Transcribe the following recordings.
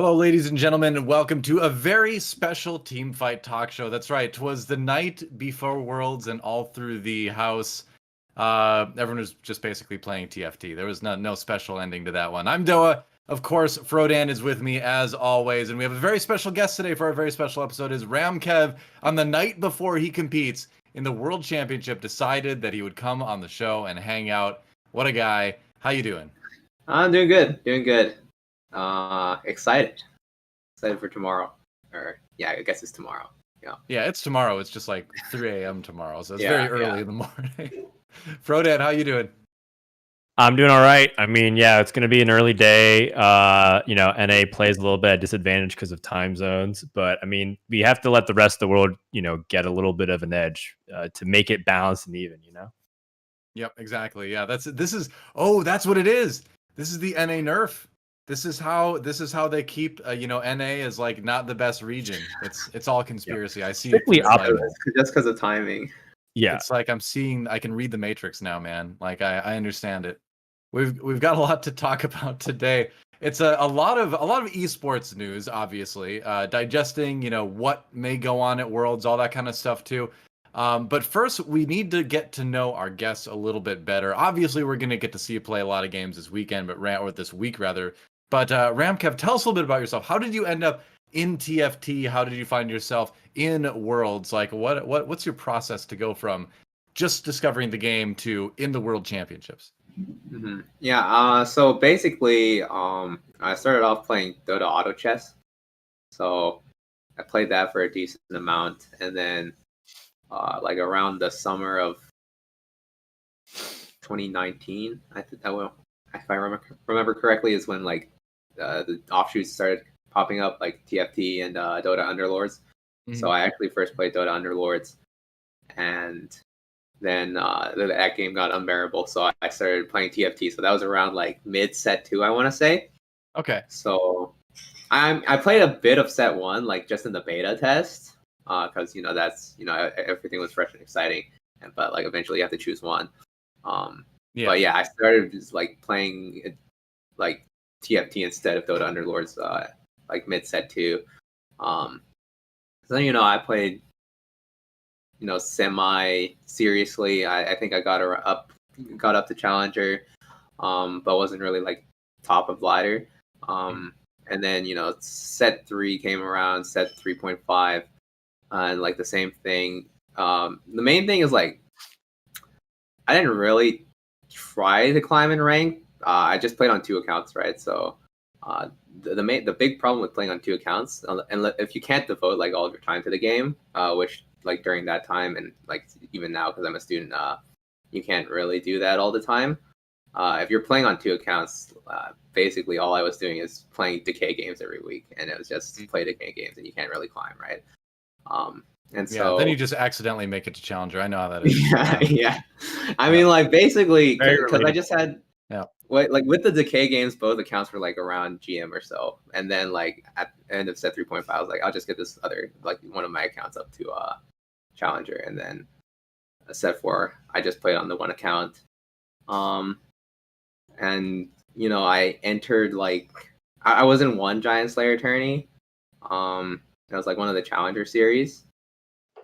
Hello, ladies and gentlemen, and welcome to a very special Teamfight Talk Show. That's right, 'twas the night before Worlds, and all through the house, everyone was just basically playing TFT. There was no special ending to that one. I'm DoA. Of course, Frodan is with me as always, and we have a very special guest today for our very special episode. Is Ramkev, on the night before he competes in the World Championship, decided that he would come on the show and hang out. What a guy. How you doing? I'm doing good. Excited for tomorrow. Or yeah, I guess it's tomorrow. Yeah, it's tomorrow. It's just like 3 a.m. tomorrow, so it's Yeah, very early in the morning. Frodan, how you doing? I'm doing all right. I mean, yeah, it's going to be an early day. NA plays a little bit at disadvantage because of time zones, but I mean, we have to let the rest of the world, get a little bit of an edge to make it balanced and even, Yep, exactly. Yeah, that's what it is. This is the NA nerf. This is how they keep NA is like not the best region. It's all conspiracy. Yeah. I see it just because of timing. Yeah, it's like I can read the Matrix now, man. Like I understand it. We've got a lot to talk about today. It's a lot of esports news, obviously. Digesting, what may go on at Worlds, all that kind of stuff too. But first, we need to get to know our guests a little bit better. Obviously, we're going to get to see you play a lot of games this weekend, or this week rather. But Ramkev, tell us a little bit about yourself. How did you end up in TFT? How did you find yourself in Worlds? Like, what's your process to go from just discovering the game to in the World Championships? Mm-hmm. Yeah. So basically, I started off playing Dota Auto Chess. So I played that for a decent amount, and then like around the summer of 2019, if I remember correctly, is when like the offshoots started popping up, like TFT and Dota Underlords. Mm-hmm. So I actually first played Dota Underlords, and then that game got unbearable, so I started playing TFT. So that was around like mid set 2, I want to say. Okay. So I played a bit of set 1, like just in the beta test, because that's everything was fresh and exciting, but like eventually you have to choose one. Yeah. But yeah, I started just like playing like TFT instead of Dota Underlords, like mid set 2. So then I played semi seriously. I think I got up to challenger, but wasn't really like top of ladder. And then set 3 came around, set 3.5, and like the same thing. The main thing is like I didn't really try to climb in rank. I just played on 2 accounts, right? So the big problem with playing on 2 accounts, and if you can't devote like all of your time to the game, which like during that time and like even now because I'm a student, you can't really do that all the time. If you're playing on 2 accounts, basically all I was doing is playing decay games every week, and it was just play decay games, and you can't really climb, right? And so then you just accidentally make it to challenger. I know how that is. Yeah. I mean, like basically, because I just had like with the decay games, both accounts were like around GM or so, and then like at the end of set 3.5, I was like, I'll just get this other like one of my accounts up to challenger, and then set 4, I just played on the 1 account, and I entered like I was in one GiantSlayer tourney, it was like one of the challenger series.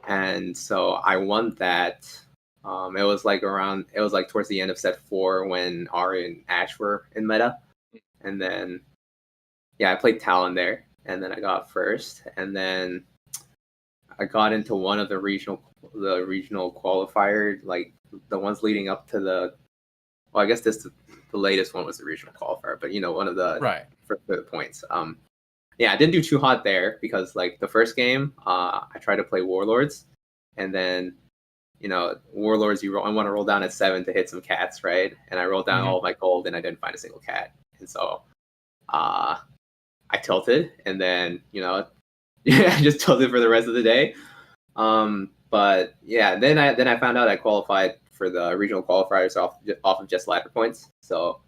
And so I won that. It was like towards the end of set 4 when Ari and Ash were in meta. And then, I played Talon there. And then I got first. And then I got into one of the regional qualifier, like the ones leading up to the. Well, I guess the latest one was the regional qualifier, but one of the for the points. I didn't do too hot there because like the first game, I tried to play Warlords, and then, Warlords, I want to roll down at 7 to hit some cats, right? And I rolled down all of my gold, and I didn't find a single cat, and so, I tilted, and then I just tilted for the rest of the day. But yeah, then I found out I qualified for the regional qualifiers off of just ladder points, so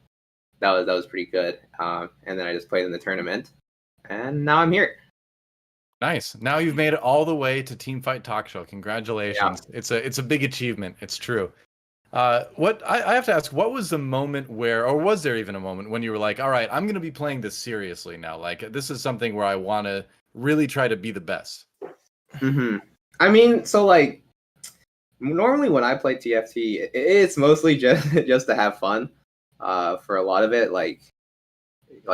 that was pretty good. And then I just played in the tournament. And now I'm here. Nice. Now you've made it all the way to Teamfight Talk Show. Congratulations. Yeah. It's a big achievement. It's true. What I have to ask, what was the moment where, or was there even a moment when you were like, all right, I'm going to be playing this seriously now. Like, this is something where I want to really try to be the best. I mean, so like normally when I play TFT, it's mostly just to have fun. For a lot of it, like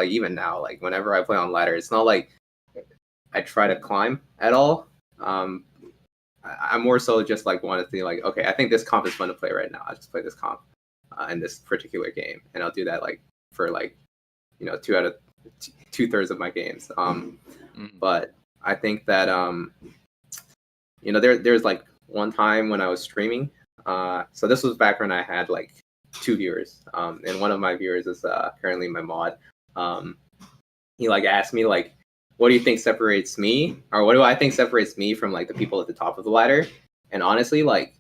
even now, like whenever I play on ladder, it's not like I try to climb at all. I'm more so just like want to think like, okay, I think this comp is fun to play right now. I'll just play this comp in this particular game, and I'll do that like for like 2/3 of my games. But I think that there's like one time when I was streaming. So this was back when I had like 2 viewers, and one of my viewers is currently my mod. He like asked me like, what do you think separates me, or what do I think separates me from like the people at the top of the ladder? And honestly, like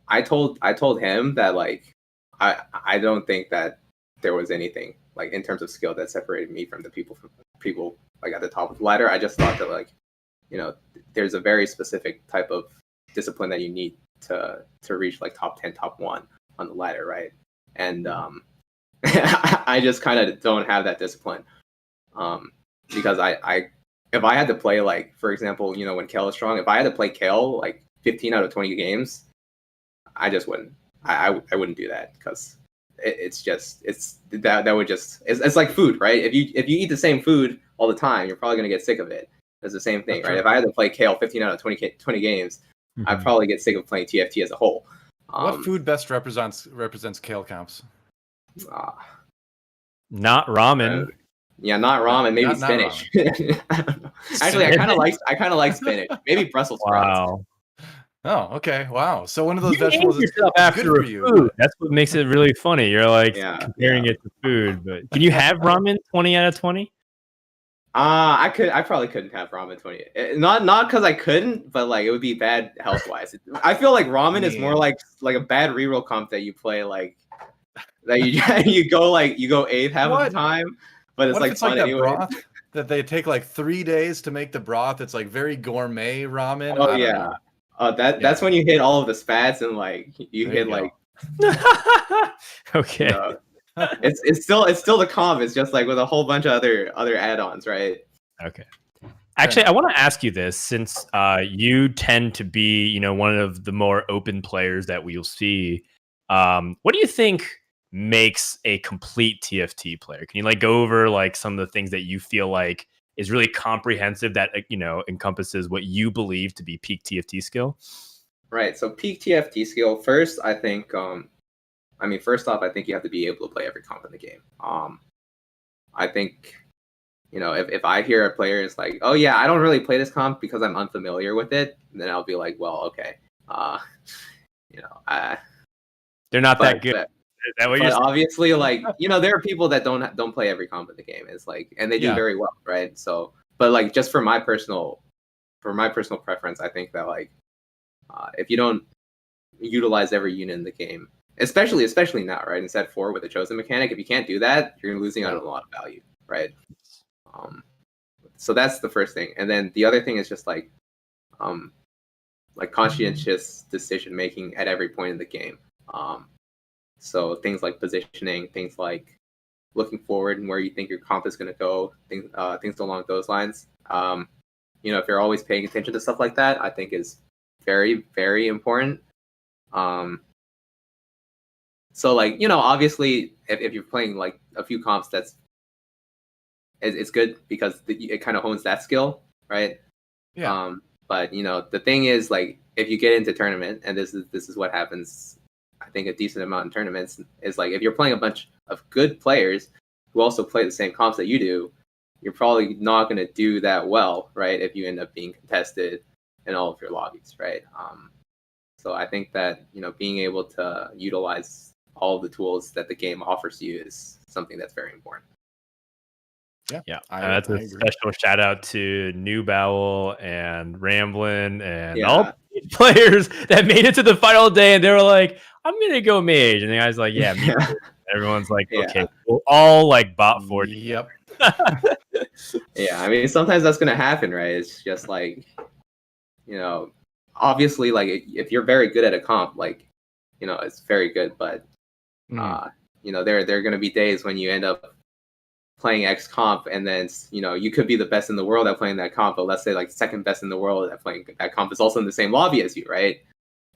I told him that like I don't think that there was anything like in terms of skill that separated me from the people like at the top of the ladder. I just thought that like there's a very specific type of discipline that you need to reach like top 10, top 1 on the ladder, right? And I just kind of don't have that discipline. Because if I had to play like, for example, when Kale is strong, if I had to play Kale like 15 out of 20 games, I just wouldn't. I wouldn't do that because it's like food, right? If you eat the same food all the time, you're probably gonna get sick of it. It's the same thing, right? If I had to play Kale 15 out of 20 games, I'd probably get sick of playing TFT as a whole. What food best represents Kale comps? Not ramen. Yeah, not ramen, maybe spinach. Actually, I kind of like spinach. Maybe Brussels sprouts. Wow. Oh, okay. Wow. So one of those You vegetables named is yourself after good for a you. food. That's what makes it really funny. You're like comparing it to food, but can you have ramen 20 out of 20? I probably couldn't have ramen 20. Not because I couldn't, but like it would be bad health wise. I feel like ramen is more like a bad reroll comp that you play like that you go 8th half of the time. But it's like fun anyway. Broth that they take like 3 days to make the broth. It's like very gourmet ramen. Oh yeah. That's when you hit all of the spats and like you hit like. Okay. It's still the comp. It's just like with a whole bunch of other add-ons, right? Okay. Actually, I want to ask you this since you tend to be one of the more open players that we'll see. What do you think makes a complete TFT player? Can you like go over like some of the things that you feel like is really comprehensive that encompasses what you believe to be peak TFT skill? Right. So peak TFT skill. First, I think first off, I think you have to be able to play every comp in the game. I think if I hear a player is like, oh yeah, I don't really play this comp because I'm unfamiliar with it, then I'll be like, well, okay. They're not that good. But obviously, like there are people that don't play every comp in the game. It's like, and they do very well, right? So, but like just for my personal preference, I think that like if you don't utilize every unit in the game, especially now, right? In set 4 with the chosen mechanic, if you can't do that, you're losing out on a lot of value, right? So that's the first thing, and then the other thing is just like conscientious decision making at every point in the game. So things like positioning, things like looking forward and where you think your comp is going to go, things along those lines. If you're always paying attention to stuff like that, I think is very, very important. So like, obviously if you're playing like a few comps, it's good because it kind of hones that skill, right? Yeah. But the thing is like, if you get into tournament, and this is what happens, I think a decent amount in tournaments, is like if you're playing a bunch of good players who also play the same comps that you do, you're probably not going to do that well, right? If you end up being contested in all of your lobbies, right? So I think that being able to utilize all of the tools that the game offers you is something that's very important. Yeah. That's a special shout out to New Bowel and Ramblin and all players that made it to the final day, and they were like, I'm gonna go mage, and the guy's like, yeah, me too. Everyone's like, okay, we'll all like bot 40. Yep. Yeah, I mean sometimes that's gonna happen, right? It's just like obviously like if you're very good at a comp, like it's very good. But there are going to be days when you end up playing X comp, and then you could be the best in the world at playing that comp, but let's say like second best in the world at playing that comp is also in the same lobby as you, right?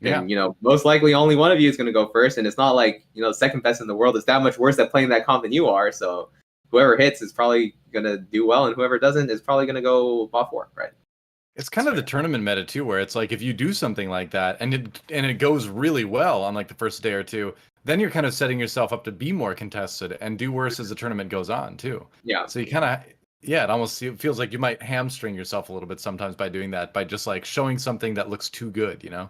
And most likely only one of you is going to go first, and it's not like second best in the world is that much worse at playing that comp than you are. So whoever hits is probably going to do well, and whoever doesn't is probably going to go bot 4, right? It's kind of the tournament meta too, where it's like if you do something like that and it goes really well on like the first day or two, then you're kind of setting yourself up to be more contested and do worse as the tournament goes on too. Yeah. So you kind of it almost feels like you might hamstring yourself a little bit sometimes by doing that, by just like showing something that looks too good, Yeah.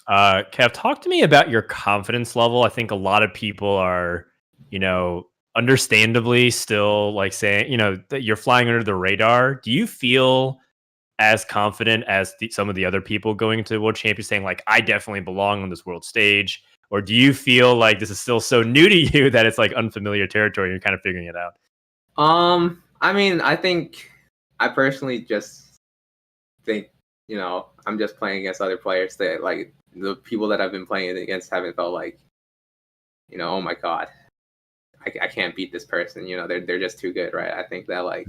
Kev, talk to me about your confidence level. I think a lot of people are, understandably still like saying, that you're flying under the radar. Do you feel as confident as some of the other people going into World Champions saying like, I definitely belong on this world stage? Or do you feel like this is still so new to you that it's like unfamiliar territory and you're kind of figuring it out? I mean, I personally just think, I'm just playing against other players that like the people that I've been playing against haven't felt like, oh my God, I can't beat this person. They're just too good, right? I think that like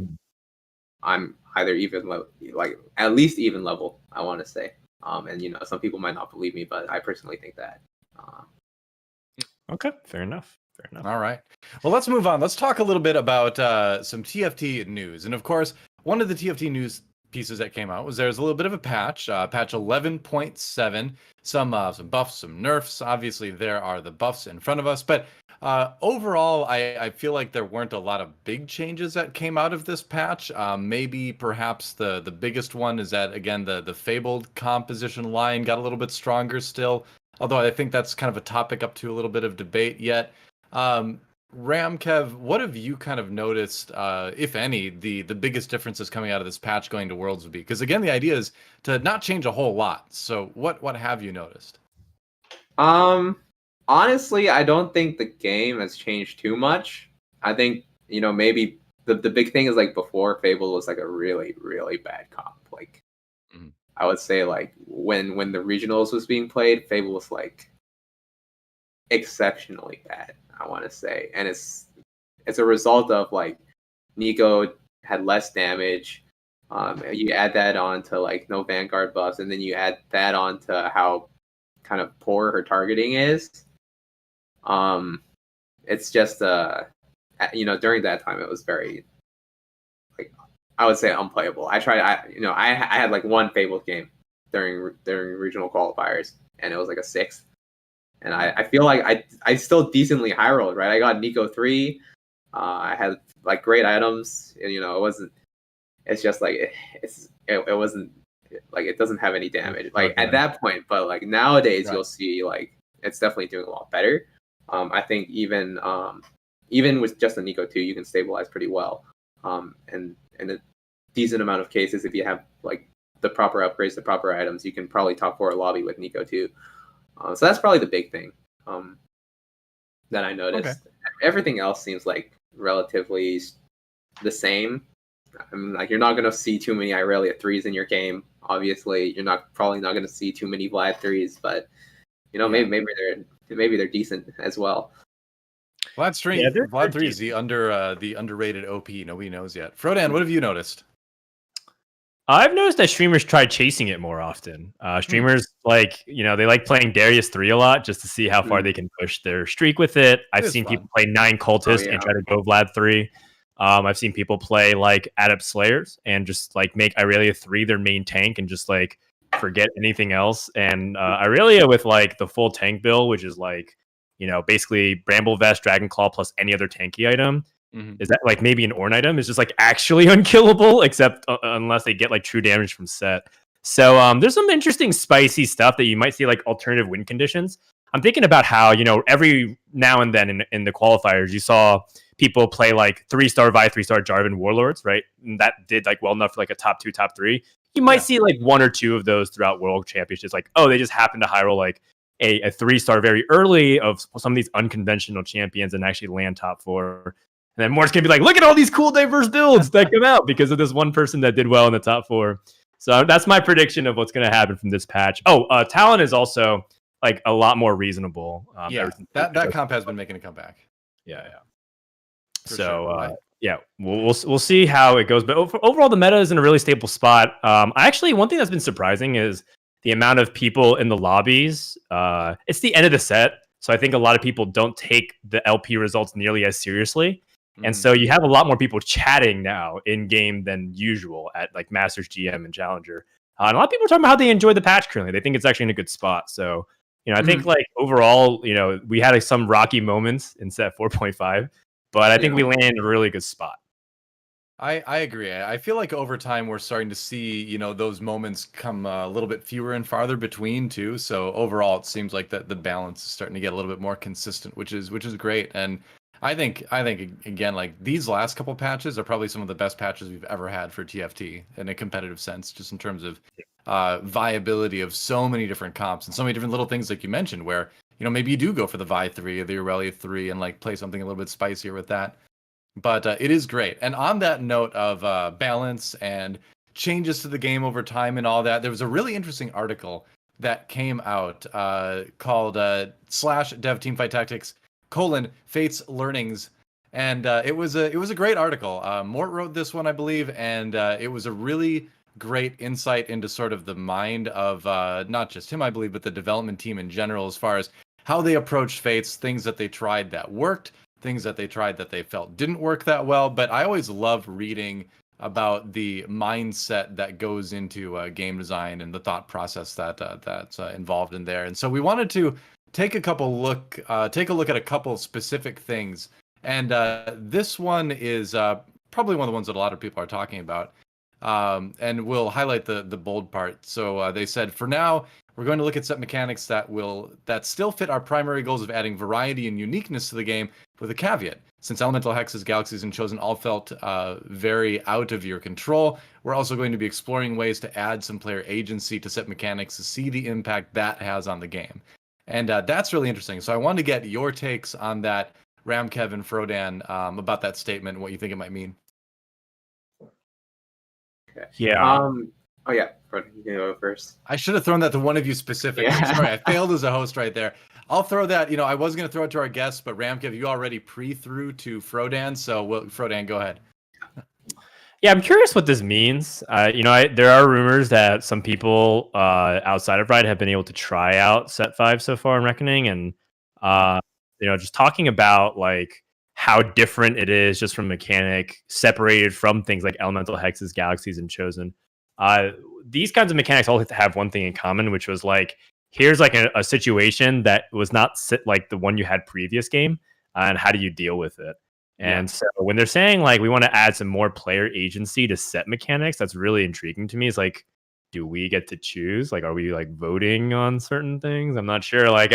I'm either even like at least even level, I want to say. And some people might not believe me, but I personally think that. Okay, fair enough. All right. Well, let's move on. Let's talk a little bit about some TFT news. And of course, one of the TFT news pieces that came out was there's a little bit of a patch 11.7, some buffs, some nerfs. Obviously there are the buffs in front of us, but overall I feel like there weren't a lot of big changes that came out of this patch. Maybe perhaps the biggest one is that again the fabled composition line got a little bit stronger still, although I think that's kind of a topic up to a little bit of debate yet. Ramkev, what have you kind of noticed, if any, the biggest differences coming out of this patch going to Worlds would be? Because again, the idea is to not change a whole lot. So what have you noticed? Honestly, I don't think the game has changed too much. I think, maybe the big thing is like before Fable was like a really, really bad comp. Like I would say like when the regionals was being played, Fable was like exceptionally bad, I want to say. And it's a result of like Nico had less damage. You add that on to like no Vanguard buffs, and then you add that on to how kind of poor her targeting is. It's just during that time it was very like I would say unplayable. I had like one Fabled game during regional qualifiers, and it was like a 6th. And I feel like I still decently high rolled, right? I got Nico 3. I had like great items. And, it wasn't. It's just like it wasn't like it doesn't have any damage like at that point. But like nowadays, you'll see like it's definitely doing a lot better. I think even with just a Nico 2, you can stabilize pretty well. And in a decent amount of cases, if you have like the proper upgrades, the proper items, you can probably top 4 a lobby with Nico 2. So that's probably the big thing that I noticed. Okay. Everything else seems like relatively the same. I mean, like you're not going to see too many Irelia 3s in your game. Obviously, you're probably not going to see too many Vlad 3s, but maybe they're decent as well. Vlad 3 is the underrated OP. Nobody knows yet. Frodan, what have you noticed? I've noticed that streamers try chasing it more often. Streamers they like playing Darius 3 a lot just to see how far they can push their streak with it. I've seen people play 9 Cultist and try to go Vlad 3. I've seen people play like Adept Slayers and just like make Irelia 3 their main tank and just like forget anything else. And Irelia with like the full tank build, which is like, basically Bramble Vest, Dragon Claw plus any other tanky item. Is that like maybe an Ornn item is just like actually unkillable, except unless they get like true damage from set. So there's some interesting spicy stuff that you might see like alternative win conditions. I'm thinking about how, every now and then in the qualifiers, you saw people play like 3-star Vi, 3-star Jarvan Warlords, right? And that did like well enough for like a top 2, top 3. You might see like 1 or 2 of those throughout World Championships. Like, oh, they just happen to high roll like a 3-star very early of some of these unconventional champions and actually land top 4. And then Mort's going to be like, look at all these cool diverse builds that come out because of this one person that did well in the top 4. So that's my prediction of what's going to happen from this patch. Oh, Talon is also like a lot more reasonable. That comp has been making a comeback. Yeah. For So sure. yeah, we'll see how it goes. But overall, the meta is in a really stable spot. Actually, one thing that's been surprising is the amount of people in the lobbies. It's the end of the set, so I think a lot of people don't take the LP results nearly as seriously. And so you have a lot more people chatting now in game than usual at like Masters, GM, and Challenger. And a lot of people are talking about how they enjoy the patch currently. They think it's actually in a good spot. So, I think like overall, we had like, some rocky moments in set 4.5, but I think we landed in a really good spot. I agree. I feel like over time we're starting to see, those moments come a little bit fewer and farther between too. So overall, it seems like that the balance is starting to get a little bit more consistent, which is great. And I think again, like these last couple patches are probably some of the best patches we've ever had for TFT in a competitive sense, just in terms of viability of so many different comps and so many different little things like you mentioned, where maybe you do go for the Vi 3 or the Aurelia 3 and like play something a little bit spicier with that. But it is great. And on that note of balance and changes to the game over time and all that, there was a really interesting article that came out called /dev Teamfight Tactics Fates Learnings, and it was a great article. Mort wrote this one, I believe, and it was a really great insight into sort of the mind of not just him, I believe, but the development team in general, as far as how they approached Fates, things that they tried that worked, things that they tried that they felt didn't work that well. But I always love reading about the mindset that goes into game design and the thought process that's involved in there. And so we wanted to take a look at a couple specific things. And this one is probably one of the ones that a lot of people are talking about. And we'll highlight the bold part. So they said, for now, we're going to look at set mechanics that still fit our primary goals of adding variety and uniqueness to the game, with a caveat. Since elemental hexes, galaxies, and chosen all felt very out of your control, we're also going to be exploring ways to add some player agency to set mechanics to see the impact that has on the game. And that's really interesting. So I wanted to get your takes on that, Ramkev and Frodan, about that statement and what you think it might mean. Okay. Yeah. Oh yeah, Frodan, you can go first. I should have thrown that to one of you specifically. Yeah. Sorry, I failed as a host right there. I'll throw that. I was going to throw it to our guests, but Ramkev, you already pre-threw to Frodan, so Frodan, go ahead. Yeah, I'm curious what this means. There are rumors that some people outside of Riot have been able to try out Set 5 so far in Reckoning, and just talking about like how different it is just from mechanic, separated from things like elemental hexes, galaxies, and chosen. These kinds of mechanics all have one thing in common, which was like, here's like a situation that was not like the one you had previous game, and how do you deal with it? And so when they're saying like we want to add some more player agency to set mechanics, that's really intriguing to me. It's like, do we get to choose? Like, are we like voting on certain things? I'm not sure. Like,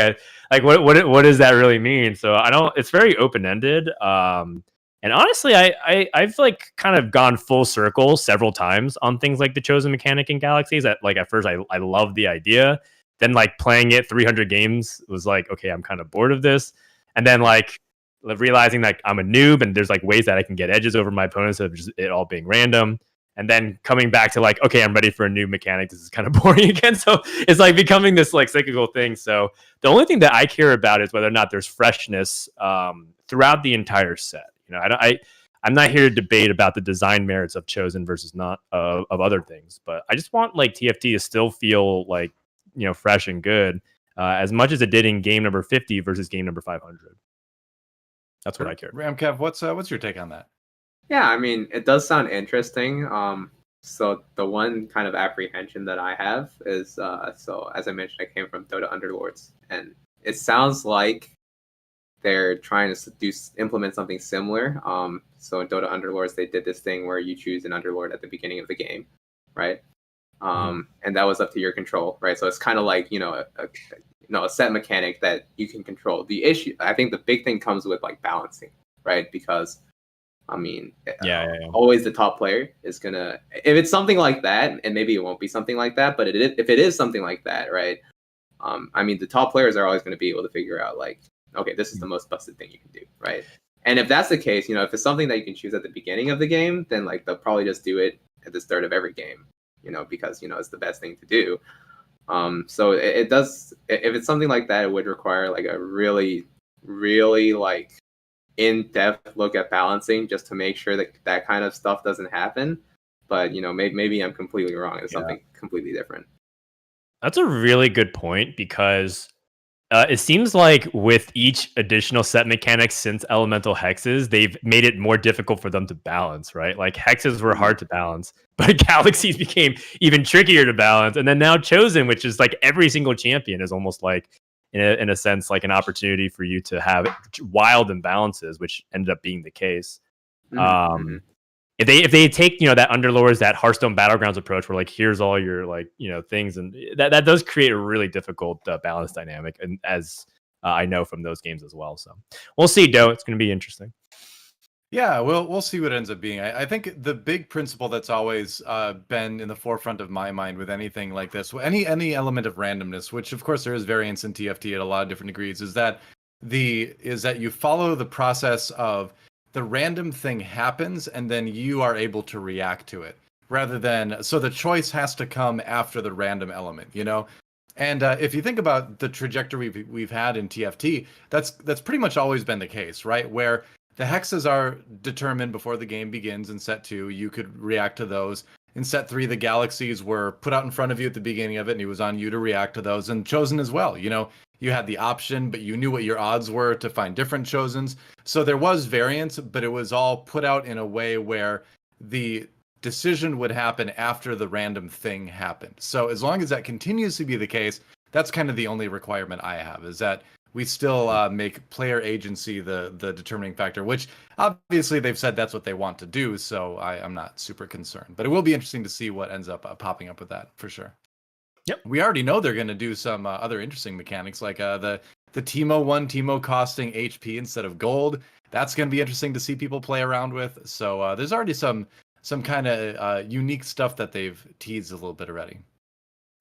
what does that really mean? So I don't. It's very open ended. And honestly, I've like kind of gone full circle several times on things like the chosen mechanic in Galaxies. That like at first I loved the idea. Then like playing it 300 games was like, okay, I'm kind of bored of this. And then like realizing like I'm a noob and there's like ways that I can get edges over my opponents of just it all being random. And then coming back to like, okay, I'm ready for a new mechanic. This is kind of boring again. So it's like becoming this like cyclical thing. So the only thing that I care about is whether or not there's freshness throughout the entire set. I'm not here to debate about the design merits of chosen versus not of other things, but I just want like TFT to still feel like fresh and good as much as it did in game number 50 versus game number 500. That's what I care about. Ramkev, what's your take on that? Yeah, I mean, it does sound interesting. So the one kind of apprehension that I have is, so as I mentioned, I came from Dota Underlords, and it sounds like they're trying to implement something similar. So in Dota Underlords, they did this thing where you choose an Underlord at the beginning of the game, right? And that was up to your control, right? So it's kind of like a set mechanic that you can control. The issue, I think, the big thing comes with like balancing, right? Because I mean, always the top player is gonna. If it's something like that, and maybe it won't be something like that, but if it is something like that, right? I mean, the top players are always going to be able to figure out like, okay, this is the most busted thing you can do, right? And if that's the case, if it's something that you can choose at the beginning of the game, then like they'll probably just do it at the start of every game, because it's the best thing to do. So it does. If it's something like that, it would require like a really, really like in-depth look at balancing just to make sure that that kind of stuff doesn't happen. But maybe I'm completely wrong. It's something completely different. That's a really good point, because it seems like with each additional set mechanics since elemental hexes, they've made it more difficult for them to balance, right? Like hexes were hard to balance, but galaxies became even trickier to balance. And then now chosen, which is like every single champion, is almost like, in a sense, like an opportunity for you to have wild imbalances, which ended up being the case. If they take that Underlords, that Hearthstone Battlegrounds approach, where like here's all your like things, and that does create a really difficult balance dynamic, and as I know from those games as well. So we'll see, DoA. It's going to be interesting. Yeah, we'll see what ends up being. I think the big principle that's always been in the forefront of my mind with anything like this, any element of randomness, which of course there is variance in TFT at a lot of different degrees, is that you follow the process of the random thing happens and then you are able to react to it, rather than, so the choice has to come after the random element, And if you think about the trajectory we've had in TFT, that's pretty much always been the case, right? Where the hexes are determined before the game begins in set 2. You could react to those. In set 3, the galaxies were put out in front of you at the beginning of it, and it was on you to react to those. And chosen as well. You had the option, but you knew what your odds were to find different chosens. So there was variance, but it was all put out in a way where the decision would happen after the random thing happened. So as long as that continues to be the case, that's kind of the only requirement I have, is that we still make player agency the determining factor, which obviously they've said that's what they want to do. So I'm not super concerned, but it will be interesting to see what ends up popping up with that for sure. Yep. We already know they're going to do some other interesting mechanics, like the Teemo costing HP instead of gold. That's going to be interesting to see people play around with. So there's already some kind of unique stuff that they've teased a little bit already.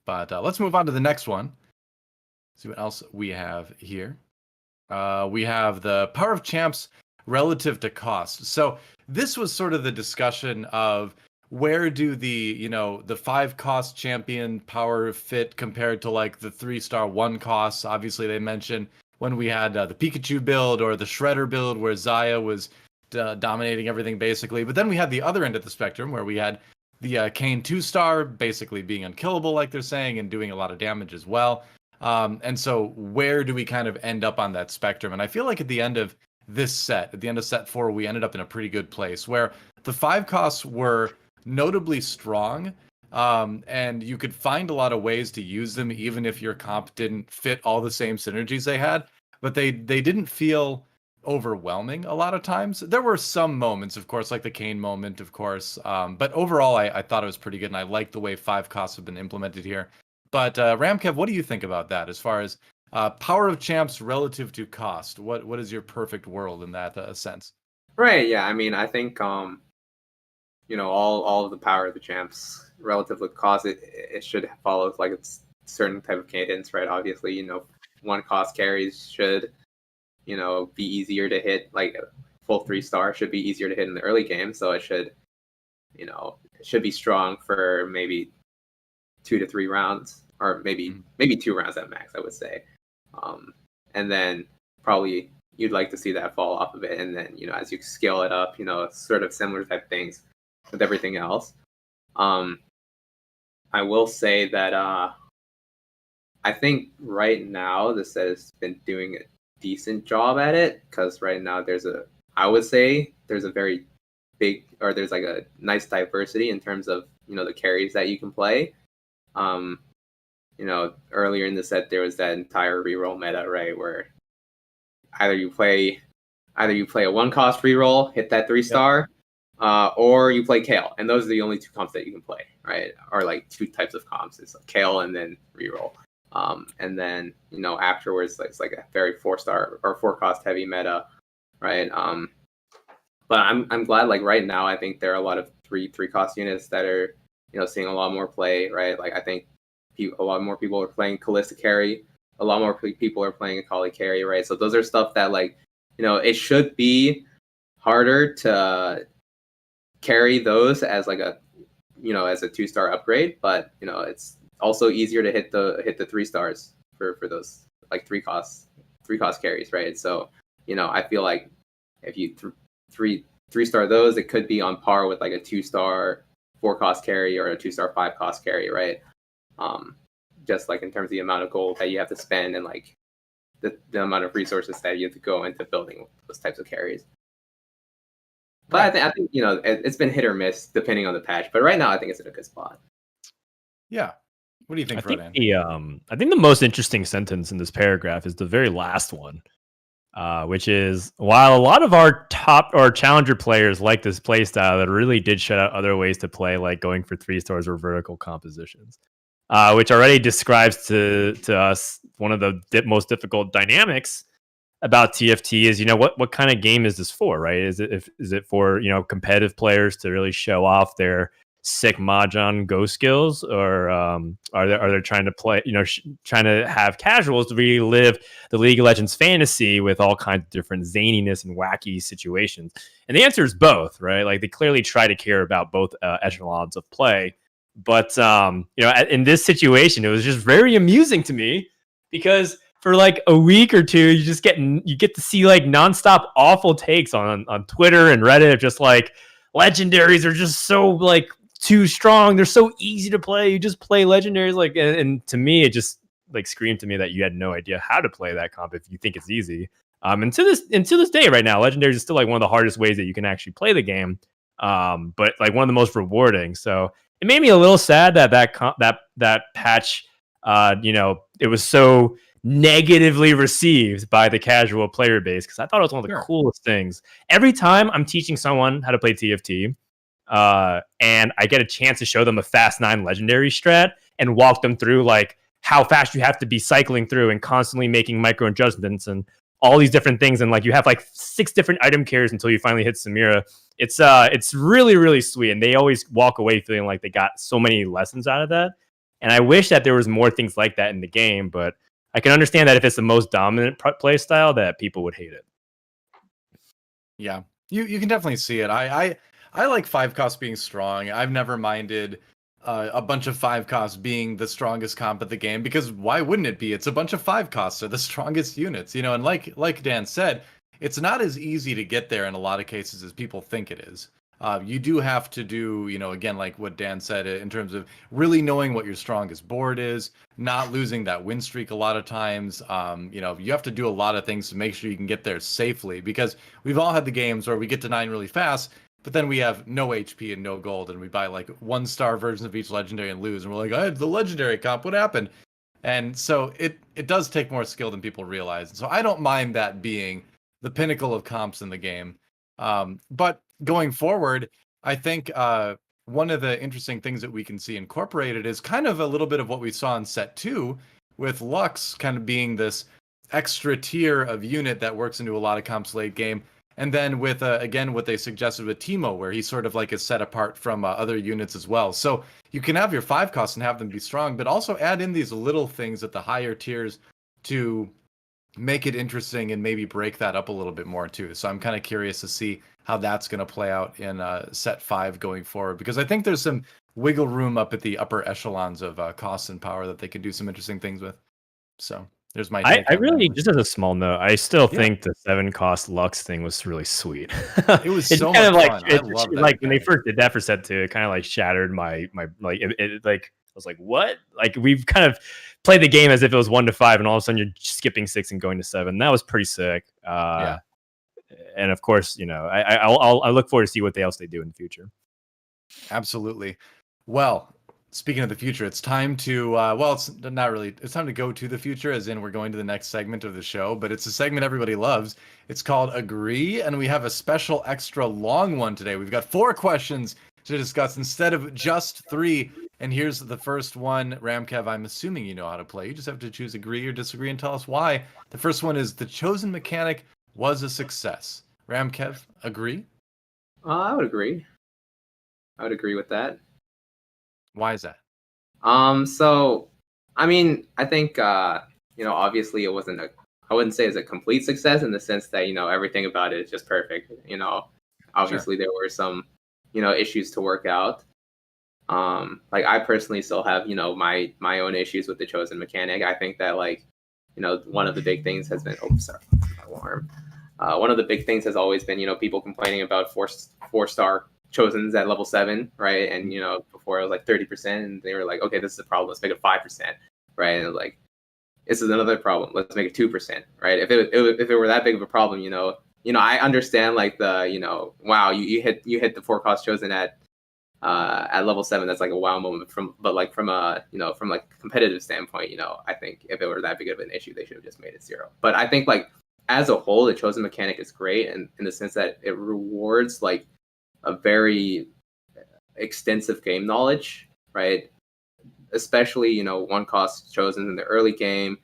But let's move on to the next one. See what else we have here. We have the power of champs relative to cost. So this was sort of the discussion of, where do the 5-cost champion power fit compared to like the 3-star 1 costs? Obviously, they mentioned when we had the Pikachu build or the Shredder build, where Zaya was dominating everything basically. But then we had the other end of the spectrum, where we had the Kayn 2-star basically being unkillable, like they're saying, and doing a lot of damage as well. And so where do we kind of end up on that spectrum? And I feel like at the end of this set, at the end of set 4, we ended up in a pretty good place, where the 5 costs were notably strong, and you could find a lot of ways to use them even if your comp didn't fit all the same synergies they had, but they didn't feel overwhelming a lot of times. There were some moments, of course, like the Kayn moment, of course, but overall I thought it was pretty good, and I like the way 5 costs have been implemented here. But Ramkev, what do you think about that as far as power of champs relative to cost? What is your perfect world in that sense? Right, yeah, I mean, I think all of the power of the champs relative to cost, it should follow like a certain type of cadence, right? Obviously, 1 cost carries should, be easier to hit. Like full 3-star should be easier to hit in the early game, so it should, it should be strong for maybe 2 to 3 rounds, or maybe 2 rounds at max, I would say. And then probably you'd like to see that fall off of it, and then as you scale it up, sort of similar type things with everything else. I will say that I think right now this has been doing a decent job at it, because right now there's a very big, or there's like a nice diversity in terms of the carries that you can play. Earlier in the set there was that entire reroll meta, right, where either you play a 1-cost reroll, hit that 3-star, or you play Kale, and those are the only 2 comps that you can play, right? Or like 2 types of comps. It's like Kale and then reroll. And then afterwards, it's like a very 4-star or 4-cost heavy meta, right? But I'm glad, like right now, I think there are a lot of 3-cost units that are seeing a lot more play, right? Like I think a lot more people are playing Kalista carry, a lot more people are playing Akali carry, right? So those are stuff that like it should be harder to carry those as like a as a 2-star upgrade, but it's also easier to hit the 3 stars for those like 3-cost carries, right? So I feel like if you 3-star those, it could be on par with like a 2-star 4-cost carry or a 2-star 5-cost carry, right? Just like in terms of the amount of gold that you have to spend and like the amount of resources that you have to go into building those types of carries. But I think it's been hit or miss depending on the patch. But right now, I think it's in a good spot. Yeah. What do you think, Frodan? I think the most interesting sentence in this paragraph is the very last one, which is, while a lot of our top or challenger players like this playstyle, that really did shut out other ways to play, like going for 3 stars or vertical compositions, which already describes to us one of the most difficult dynamics about TFT is, what kind of game is this for, right? Is it for, competitive players to really show off their sick mahjong go skills, or are they trying to play, trying to have casuals to really live the League of Legends fantasy with all kinds of different zaniness and wacky situations? And the answer is both, right? Like, they clearly try to care about both echelons of play. But in this situation, it was just very amusing to me, because for like a week or two, you get to see like nonstop awful takes on Twitter and Reddit, just like legendaries are just so like too strong. They're so easy to play. You just play legendaries, like, and to me, it just like screamed to me that you had no idea how to play that comp if you think it's easy. And to this day, right now, legendaries is still like one of the hardest ways that you can actually play the game. But like one of the most rewarding. So it made me a little sad that patch, it was so negatively received by the casual player base, because I thought it was one of the coolest things. Every time I'm teaching someone how to play TFT, and I get a chance to show them a fast 9 legendary strat and walk them through like how fast you have to be cycling through and constantly making micro adjustments and all these different things, and like you have like 6 different item carries until you finally hit Samira. It's really, really sweet, and they always walk away feeling like they got so many lessons out of that. And I wish that there was more things like that in the game, but I can understand that if it's the most dominant play style, that people would hate it. Yeah, you can definitely see it. I like 5-cost being strong. I've never minded a bunch of 5-costs being the strongest comp of the game, because why wouldn't it be? It's a bunch of 5-costs are the strongest units, and like Dan said, it's not as easy to get there in a lot of cases as people think it is. You do have to do, again, like what Dan said, in terms of really knowing what your strongest board is, not losing that win streak a lot of times. You have to do a lot of things to make sure you can get there safely, because we've all had the games where we get to 9 really fast, but then we have no HP and no gold, and we buy like 1-star versions of each legendary and lose, and we're like, I had the legendary comp, what happened? And so it does take more skill than people realize. And so I don't mind that being the pinnacle of comps in the game. But going forward, I think one of the interesting things that we can see incorporated is kind of a little bit of what we saw in set 2, with Lux kind of being this extra tier of unit that works into a lot of comps late game. And then with, again, what they suggested with Teemo, where he sort of like is set apart from other units as well. So you can have your 5-costs and have them be strong, but also add in these little things at the higher tiers to make it interesting and maybe break that up a little bit more too. So I'm kind of curious to see how that's going to play out in set 5 going forward, because I think there's some wiggle room up at the upper echelons of cost and power that they can do some interesting things with. So there's my take. I really, just as a small note, I still think the 7-cost Lux thing was really sweet. It was it's so kind much of fun. like, I love that. like when they first did that for set 2, it kind of like shattered my like it like I was like, what? Like, we've kind of played the game as if it was 1 to 5, and all of a sudden you're skipping 6 and going to 7. That was pretty sick. Yeah. And of course, I look forward to see what else they do in the future. Absolutely. Well, speaking of the future, it's time to it's not really. It's time to go to the future, as in we're going to the next segment of the show. But it's a segment everybody loves. It's called Agree, and we have a special extra long one today. We've got 4 questions to discuss instead of just 3. And here's the first one. Ramkev, I'm assuming you know how to play. You just have to choose agree or disagree and tell us why. The first one is the chosen mechanic was a success. Ramkev, agree? I would agree. I would agree with that. Why is that? So, I mean, I think, obviously it wasn't I wouldn't say it's a complete success in the sense that, everything about it is just perfect. Obviously there were some, issues to work out. Like I personally still have, you know, my own issues with the chosen mechanic. I think that like, you know, one of the big things has been alarm. One of the big things has always been, you know, people complaining about four-star chosens at level 7, right? And you know, before it was like 30%, and they were like, okay, this is a problem. Let's make it 5%, right? And like, this is another problem. Let's make it 2%, right? If it were that big of a problem, you know, I understand like the, you know, wow, you hit the 4-cost chosen at level 7. That's like a wow moment. But like from a, you know, from like competitive standpoint, you know, I think if it were that big of an issue, they should have just made it 0. But I think like as a whole, the chosen mechanic is great, and in the sense that it rewards like a very extensive game knowledge, right? Especially, you know, 1-cost chosen in the early game,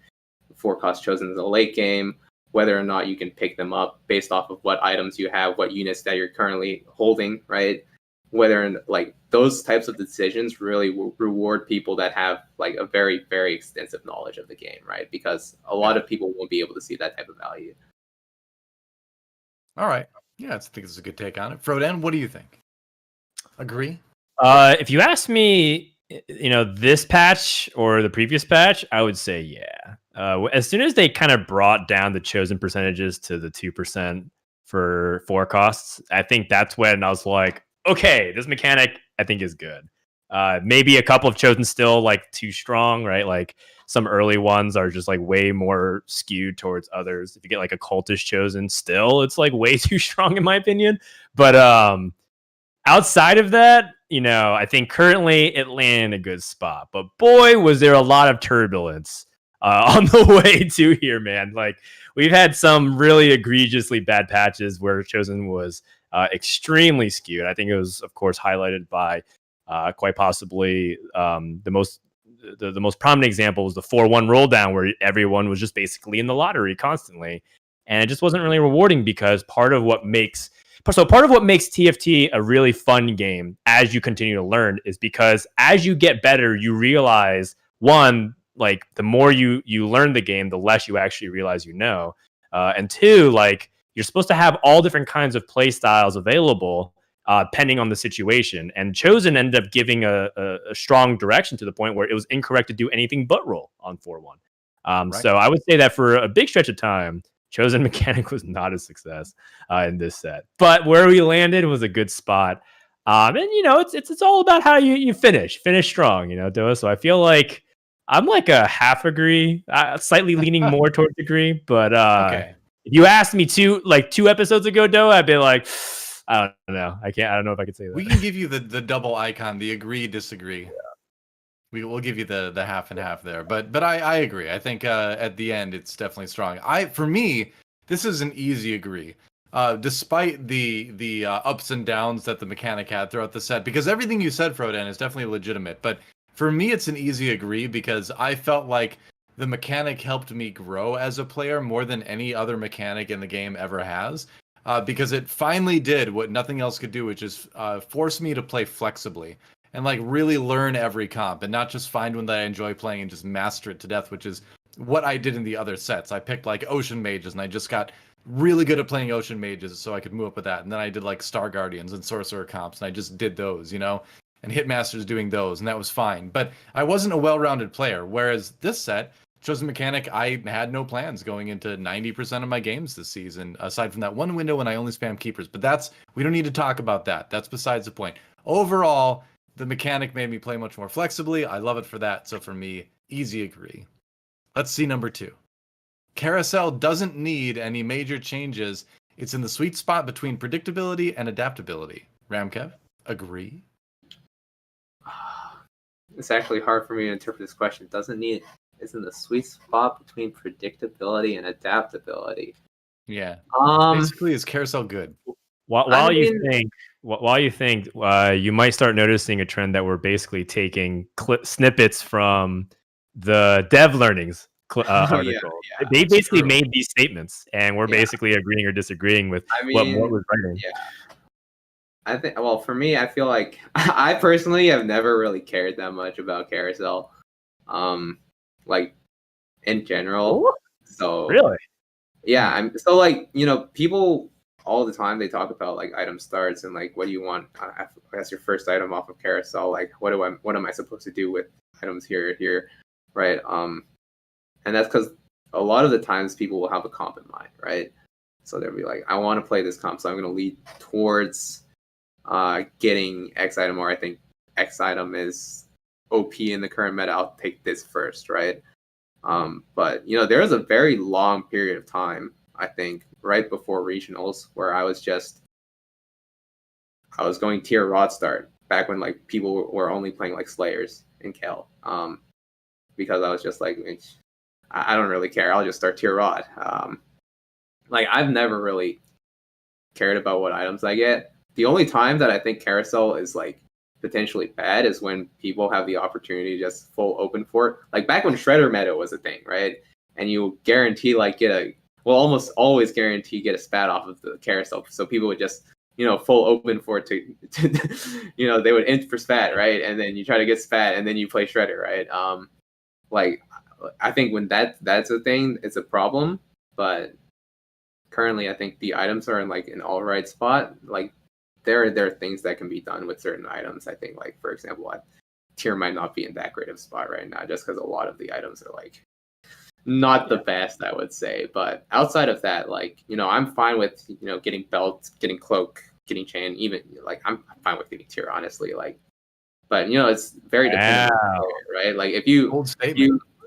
4-cost chosen in the late game, whether or not you can pick them up based off of what items you have, what units that you're currently holding, right? Whether like those types of decisions really reward people that have like a very, very extensive knowledge of the game, right? Because a lot of people won't be able to see that type of value. All right. Yeah, I think it's a good take on it. Frodan, what do you think? Agree? If you ask me, you know, this patch or the previous patch, I would say yeah. As soon as they kind of brought down the chosen percentages to the 2% for 4 costs, I think that's when I was like, okay, this mechanic I think is good. Maybe a couple of chosen still like too strong, right? Like some early ones are just like way more skewed towards others. If you get like a cultist chosen, still it's like way too strong in my opinion. But outside of that, you know, I think currently it landed in a good spot. But boy, was there a lot of turbulence on the way to here, man. Like we've had some really egregiously bad patches where chosen was extremely skewed. I think it was, of course, highlighted by quite possibly the most prominent example was the 4-1 roll down, where everyone was just basically in the lottery constantly, and it just wasn't really rewarding because part of what makes TFT a really fun game as you continue to learn is because as you get better, you realize, one, like the more you learn the game, the less you actually realize you know, and two, like you're supposed to have all different kinds of play styles available depending on the situation. And Chosen ended up giving a strong direction to the point where it was incorrect to do anything but roll on 4-1. Right. So I would say that for a big stretch of time, Chosen mechanic was not a success in this set. But where we landed was a good spot. And, you know, it's all about how you finish strong, you know, DoA. So I feel like I'm like a half agree, slightly leaning more towards agree. But Okay. if you asked me 2 episodes ago, DoA, I'd be like, I don't know. I don't know if I could say that. We can give you the double icon, the agree, disagree. Yeah. We'll give you the half and half there. But I agree. I think at the end it's definitely strong. For me, this is an easy agree. Despite the ups and downs that the mechanic had throughout the set, because everything you said, Frodan, is definitely legitimate. But for me, it's an easy agree because I felt like the mechanic helped me grow as a player more than any other mechanic in the game ever has. Because it finally did what nothing else could do, which is force me to play flexibly and like really learn every comp and not just find one that I enjoy playing and just master it to death, which is what I did in the other sets. I picked like Ocean Mages and I just got really good at playing Ocean Mages so I could move up with that. And then I did like Star Guardians and Sorcerer comps and I just did those, you know, and Hitmaster's doing those and that was fine. But I wasn't a well-rounded player, whereas this set, Chosen mechanic, I had no plans going into 90% of my games this season, aside from that one window when I only spam keepers. But we don't need to talk about that. That's besides the point. Overall, the mechanic made me play much more flexibly. I love it for that. So for me, easy agree. Let's see number 2. Carousel doesn't need any major changes. It's in the sweet spot between predictability and adaptability. Ramkev, agree? It's actually hard for me to interpret this question. It's in the sweet spot between predictability and adaptability. Yeah. Basically, is Carousel good? While you think, you might start noticing a trend that we're basically taking snippets from the dev learnings article. Yeah, they basically made these statements, and we're basically agreeing or disagreeing with what Mort was writing. Yeah. I think, well, for me, I feel like I personally have never really cared that much about Carousel. Like in general. Ooh, so really? Yeah, so like, you know, people all the time they talk about like item starts and like what do you want as your first item off of Carousel, like what am I supposed to do with items here, right? And that's because a lot of the times people will have a comp in mind, right? So they'll be like, I want to play this comp, so I'm going to lead towards getting X item, or I think X item is OP in the current meta. I'll take this first, right? But you know, there was a very long period of time, I think, right before regionals, where I was going tier rod start back when like people were only playing like Slayers in Kel, because I was just like, I don't really care. I'll just start tier rod. Like I've never really cared about what items I get. The only time that I think Carousel is like potentially bad is when people have the opportunity to just full open for it. Like back when Shredder meta was a thing, right? And you guarantee like almost always guarantee get a spat off of the Carousel. So people would just, you know, full open for it to you know, they would int for spat, right? And then you try to get spat and then you play Shredder, right? Like I think when that's a thing, it's a problem. But currently I think the items are in like an all right spot. Like there are things that can be done with certain items. I think, like for example, tier might not be in that great of a spot right now, just because a lot of the items are like not the best, I would say. But outside of that, like, you know, I'm fine with, you know, getting belt, getting cloak, getting chain. Even like I'm fine with getting tier, honestly. Like, but you know, it's very dependent on the player, right? Like if you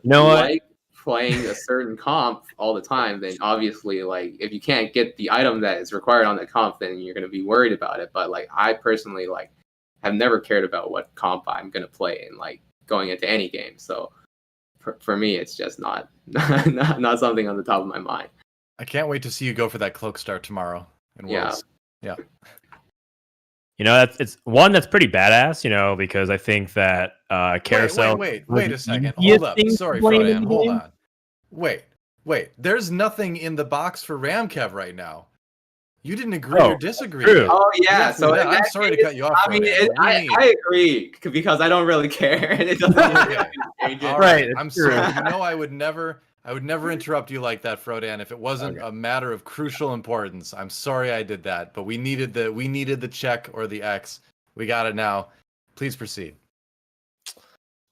like playing a certain comp all the time, then obviously, like, if you can't get the item that is required on the comp, then you're going to be worried about it. But like I personally like have never cared about what comp I'm going to play in like going into any game. So for me, it's just not something on the top of my mind. I can't wait to see you go for that cloak start tomorrow in Worlds. Yeah. You know, it's one that's pretty badass, you know, because I think that Carousel. Wait a second. Hold up. Sorry, Frodan. Hold on. Wait. There's nothing in the box for Ramkev right now. You didn't agree or disagree. True. Oh yeah. So I'm sorry to cut you off. I mean, I agree because I don't really care, and it doesn't. All right. I'm sorry. You know, I would never interrupt you like that, Frodan, if it wasn't a matter of crucial importance. I'm sorry I did that, but we needed the check or the X. We got it now. Please proceed.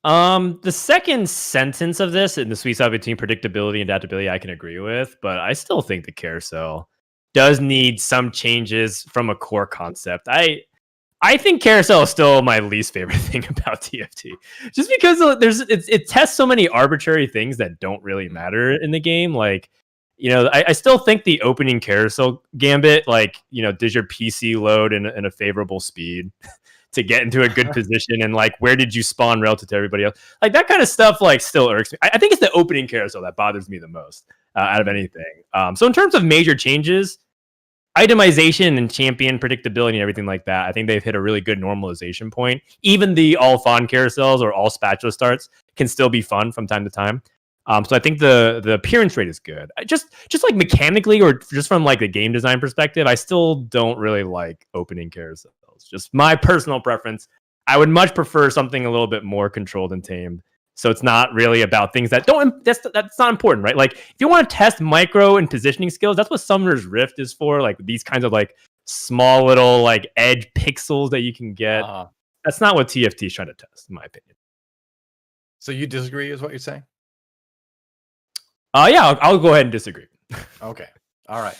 The second sentence of this in the sweet spot between predictability and adaptability, I can agree with, but I still think the Carousel does need some changes from a core concept. I think Carousel is still my least favorite thing about TFT, just because it tests so many arbitrary things that don't really matter in the game. Like, you know, I still think the opening Carousel gambit, like, you know, does your PC load in a favorable speed to get into a good position, and like, where did you spawn relative to everybody else? Like that kind of stuff, like, still irks me. I think it's the opening Carousel that bothers me the most out of anything. So in terms of major changes, itemization and champion predictability and everything like that, I think they've hit a really good normalization point. Even the all fawn carousels or all spatula starts can still be fun from time to time. So I think the appearance rate is good. Just like mechanically or just from like the game design perspective, I still don't really like opening carousels. Just my personal preference. I would much prefer something a little bit more controlled and tamed. So it's not really about things that that's not important, right? Like if you want to test micro and positioning skills, that's what Summoner's Rift is for. Like these kinds of like small little like edge pixels that you can get. That's not what TFT is trying to test, in my opinion. So you disagree is what you're saying? Yeah, I'll go ahead and disagree. Okay. All right.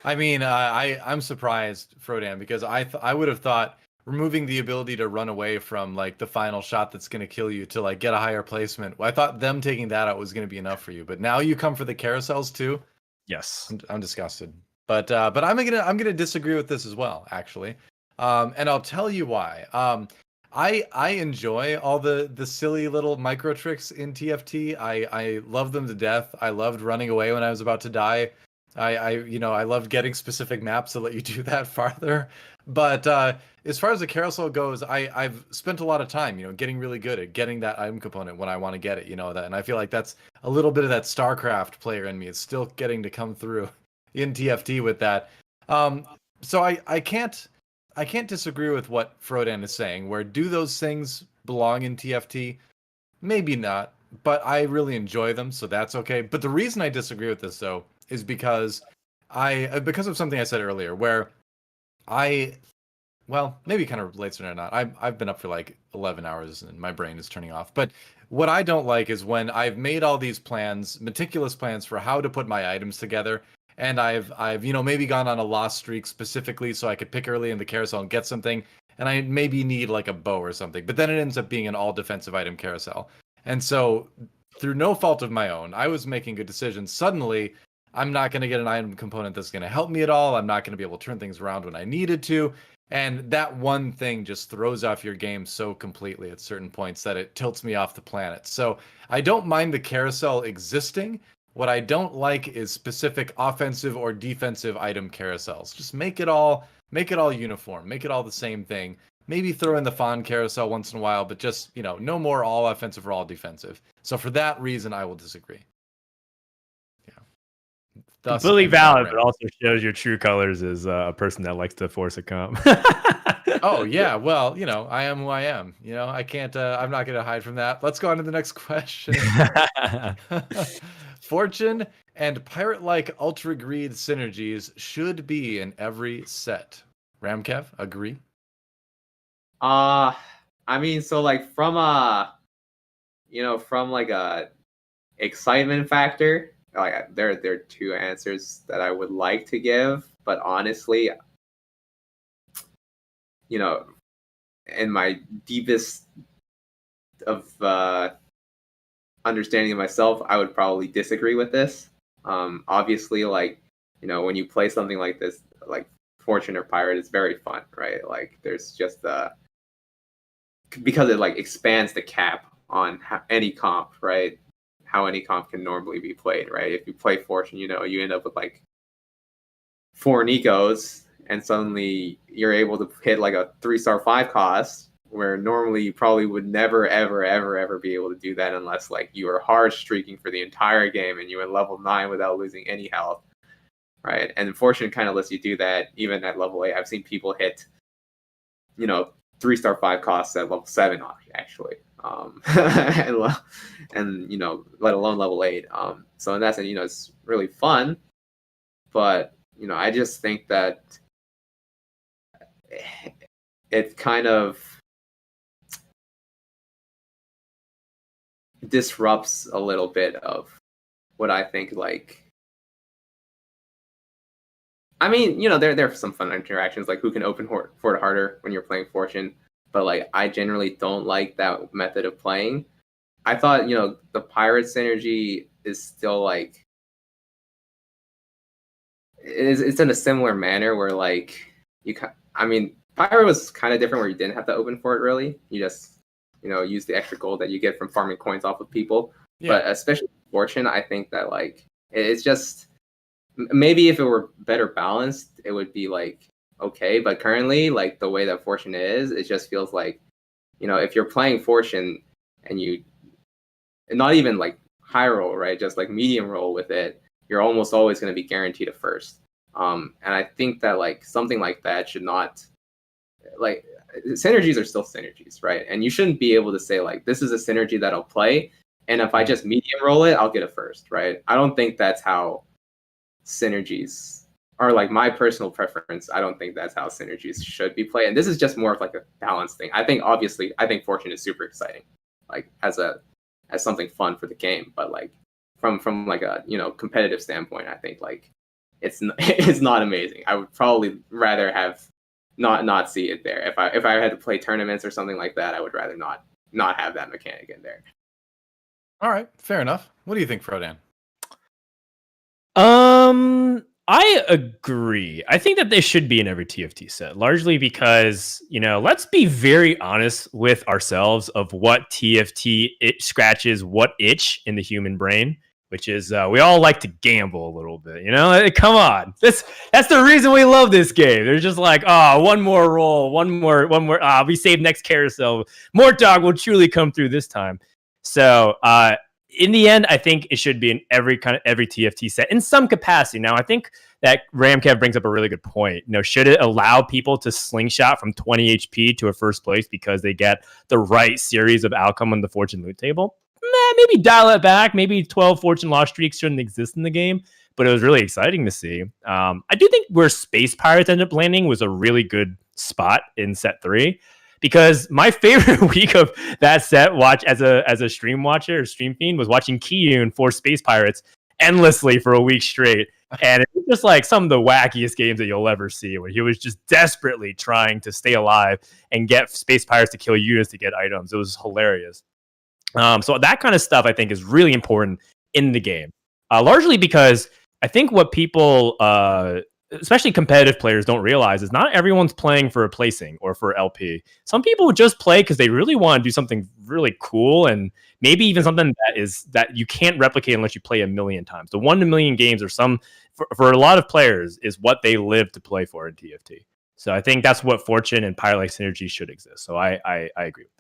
I mean, I'm surprised, Frodan, because I would have thought removing the ability to run away from like the final shot that's going to kill you to like get a higher placement. I thought them taking that out was going to be enough for you, but now you come for the carousels too. Yes, I'm disgusted. But I'm gonna disagree with this as well, actually. And I'll tell you why. I enjoy all the silly little micro tricks in TFT. I love them to death. I loved running away when I was about to die. I loved getting specific maps to let you do that farther. But as far as the carousel goes, I've spent a lot of time, getting really good at getting that item component when I want to get it, and I feel like that's a little bit of that StarCraft player in me. It's still getting to come through in TFT with that. So I can't disagree with what Frodan is saying, where do those things belong in TFT? Maybe not, but I really enjoy them, so that's okay. But the reason I disagree with this, though, is because because of something I said earlier, where well, maybe kind of relates to it or not. I've been up for like 11 hours and my brain is turning off. But what I don't like is when I've made all these plans, meticulous plans for how to put my items together, and I've maybe gone on a lost streak specifically so I could pick early in the carousel and get something, and I maybe need like a bow or something. But then it ends up being an all defensive item carousel. And so through no fault of my own, I was making good decisions. Suddenly, I'm not going to get an item component that's going to help me at all. I'm not going to be able to turn things around when I needed to. And that one thing just throws off your game so completely at certain points that it tilts me off the planet. So I don't mind the carousel existing. What I don't like is specific offensive or defensive item carousels. Just make it all uniform. Make it all the same thing. Maybe throw in the Fawn carousel once in a while, but just, no more all offensive or all defensive. So for that reason, I will disagree. Completely valid, but also shows your true colors as a person that likes to force a comp. Oh yeah, well, I am who I am. I can't. I'm not going to hide from that. Let's go on to the next question. Fortune and pirate-like ultra greed synergies should be in every set. Ramkev, agree? I mean, so like from a excitement factor. Like there are two answers that I would like to give, but honestly, in my deepest of understanding of myself, I would probably disagree with this. Obviously, when you play something like this, like Fortune or Pirate, it's very fun, right? Like there's just because it like expands the cap on any comp, right? How any comp can normally be played, right? If you play Fortune, you end up with like 4 Nikos, and suddenly you're able to hit like a 3-star 5 cost, where normally you probably would never, ever, ever, ever be able to do that unless like you were hard streaking for the entire game and you were level 9 without losing any health, right? And Fortune kind of lets you do that even at level 8. I've seen people hit, 3-star 5 costs at level 7 actually. And let alone level 8. So in that sense, it's really fun, but I just think that it kind of disrupts a little bit of what I think. Like, I mean, there are some fun interactions, like who can open Fort harder when you're playing Fortune. But like, I generally don't like that method of playing. I thought, the pirate synergy is still like, it's in a similar manner where like pirate was kind of different where you didn't have to open for it really. You just, use the extra gold that you get from farming coins off of people. Yeah. But especially Fortune, I think that like, it's just, maybe if it were better balanced, it would be like, okay, but currently, like the way that Fortune is, it just feels like, if you're playing Fortune and not even like high roll, right? Just like medium roll with it, you're almost always going to be guaranteed a first. And I think that like something like that should not, like, synergies are still synergies, right? And you shouldn't be able to say like, this is a synergy that I'll play, and if I just medium roll it, I'll get a first, right? I don't think that's how synergies are, like my personal preference. I don't think that's how synergies should be played. And this is just more of like a balance thing. I think Fortune is super exciting, like as something fun for the game. But like from like a competitive standpoint, I think like it's not amazing. I would probably rather have not see it there. If I had to play tournaments or something like that, I would rather not have that mechanic in there. All right, fair enough. What do you think, Frodan? I agree. I think that they should be in every TFT set, largely because, let's be very honest with ourselves of what TFT scratches what itch in the human brain, which is we all like to gamble a little bit, Come on. That's the reason we love this game. They're just like, one more roll, one more, we save next carousel. Mort Dog will truly come through this time. So, in the end, I think it should be in every TFT set in some capacity. Now, I think that Ramkev brings up a really good point. Should it allow people to slingshot from 20 HP to a first place because they get the right series of outcome on the Fortune loot table? Maybe dial it back. Maybe 12 Fortune loss streaks shouldn't exist in the game. but it was really exciting to see. I do think where Space Pirates ended up landing was a really good spot in set 3, because my favorite week of that set watch as a stream watcher or stream fiend was watching Kiyun for Space Pirates endlessly for a week straight. And it was just like some of the wackiest games that you'll ever see, where he was just desperately trying to stay alive and get Space Pirates to kill units to get items. It was hilarious. So that kind of stuff I think is really important in the game, largely because I think what people, especially competitive players, don't realize is not everyone's playing for a placing or for LP. Some people just play because they really want to do something really cool, and maybe even something that you can't replicate unless you play a million times. The 1 in a million games or for a lot of players is what they live to play for in TFT. So I think that's what Fortune and Pirate-like synergy should exist. So I agree with that.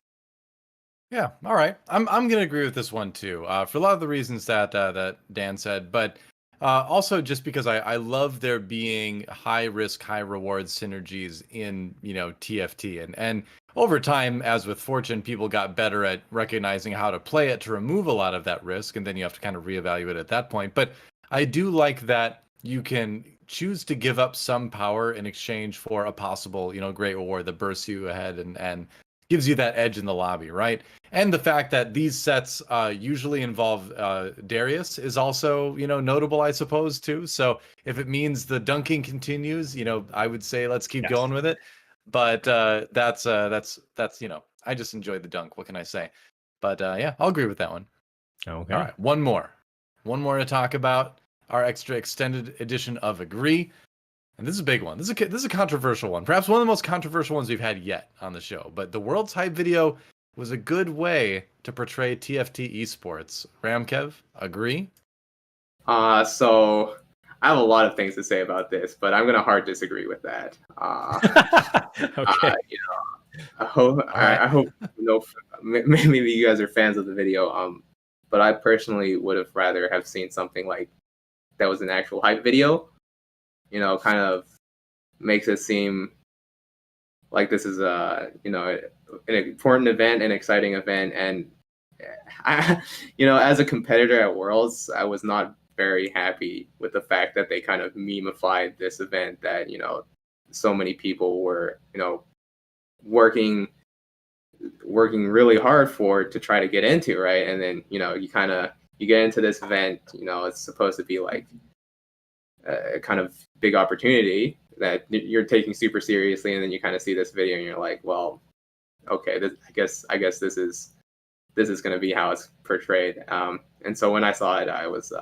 Yeah, all right. I'm gonna agree with this one too, for a lot of the reasons that that Dan said, but also just because I love there being high risk, high reward synergies in TFT, and over time, as with Fortune, people got better at recognizing how to play it to remove a lot of that risk, and then you have to kind of reevaluate at that point. But I do like that you can choose to give up some power in exchange for a possible great reward that bursts you ahead and gives you that edge in the lobby, right? And the fact that these sets usually involve Darius is also, notable, I suppose, too. So if it means the dunking continues, I would say let's keep going with it. But that's I just enjoyed the dunk. What can I say? But yeah, I'll agree with that one. Okay. All right, one more to talk about. Our extra extended edition of Agree. And this is a big one. This is a controversial one. Perhaps one of the most controversial ones we've had yet on the show. But the World's Hype video was a good way to portray TFT Esports. Ramkev, agree? So I have a lot of things to say about this, but I'm gonna hard disagree with that. Okay. I hope maybe you guys are fans of the video. But I personally would have rather have seen something like that was an actual hype video. Kind of makes it seem like this is an important event, an exciting event. And as a competitor at Worlds, I was not very happy with the fact that they kind of memified this event that, so many people were, working really hard to try to get into, right? And then, you get into this event, it's supposed to be like a kind of big opportunity that you're taking super seriously, and then you kind of see this video and you're like, well, okay, I guess this is going to be how it's portrayed. And so when I saw it, I was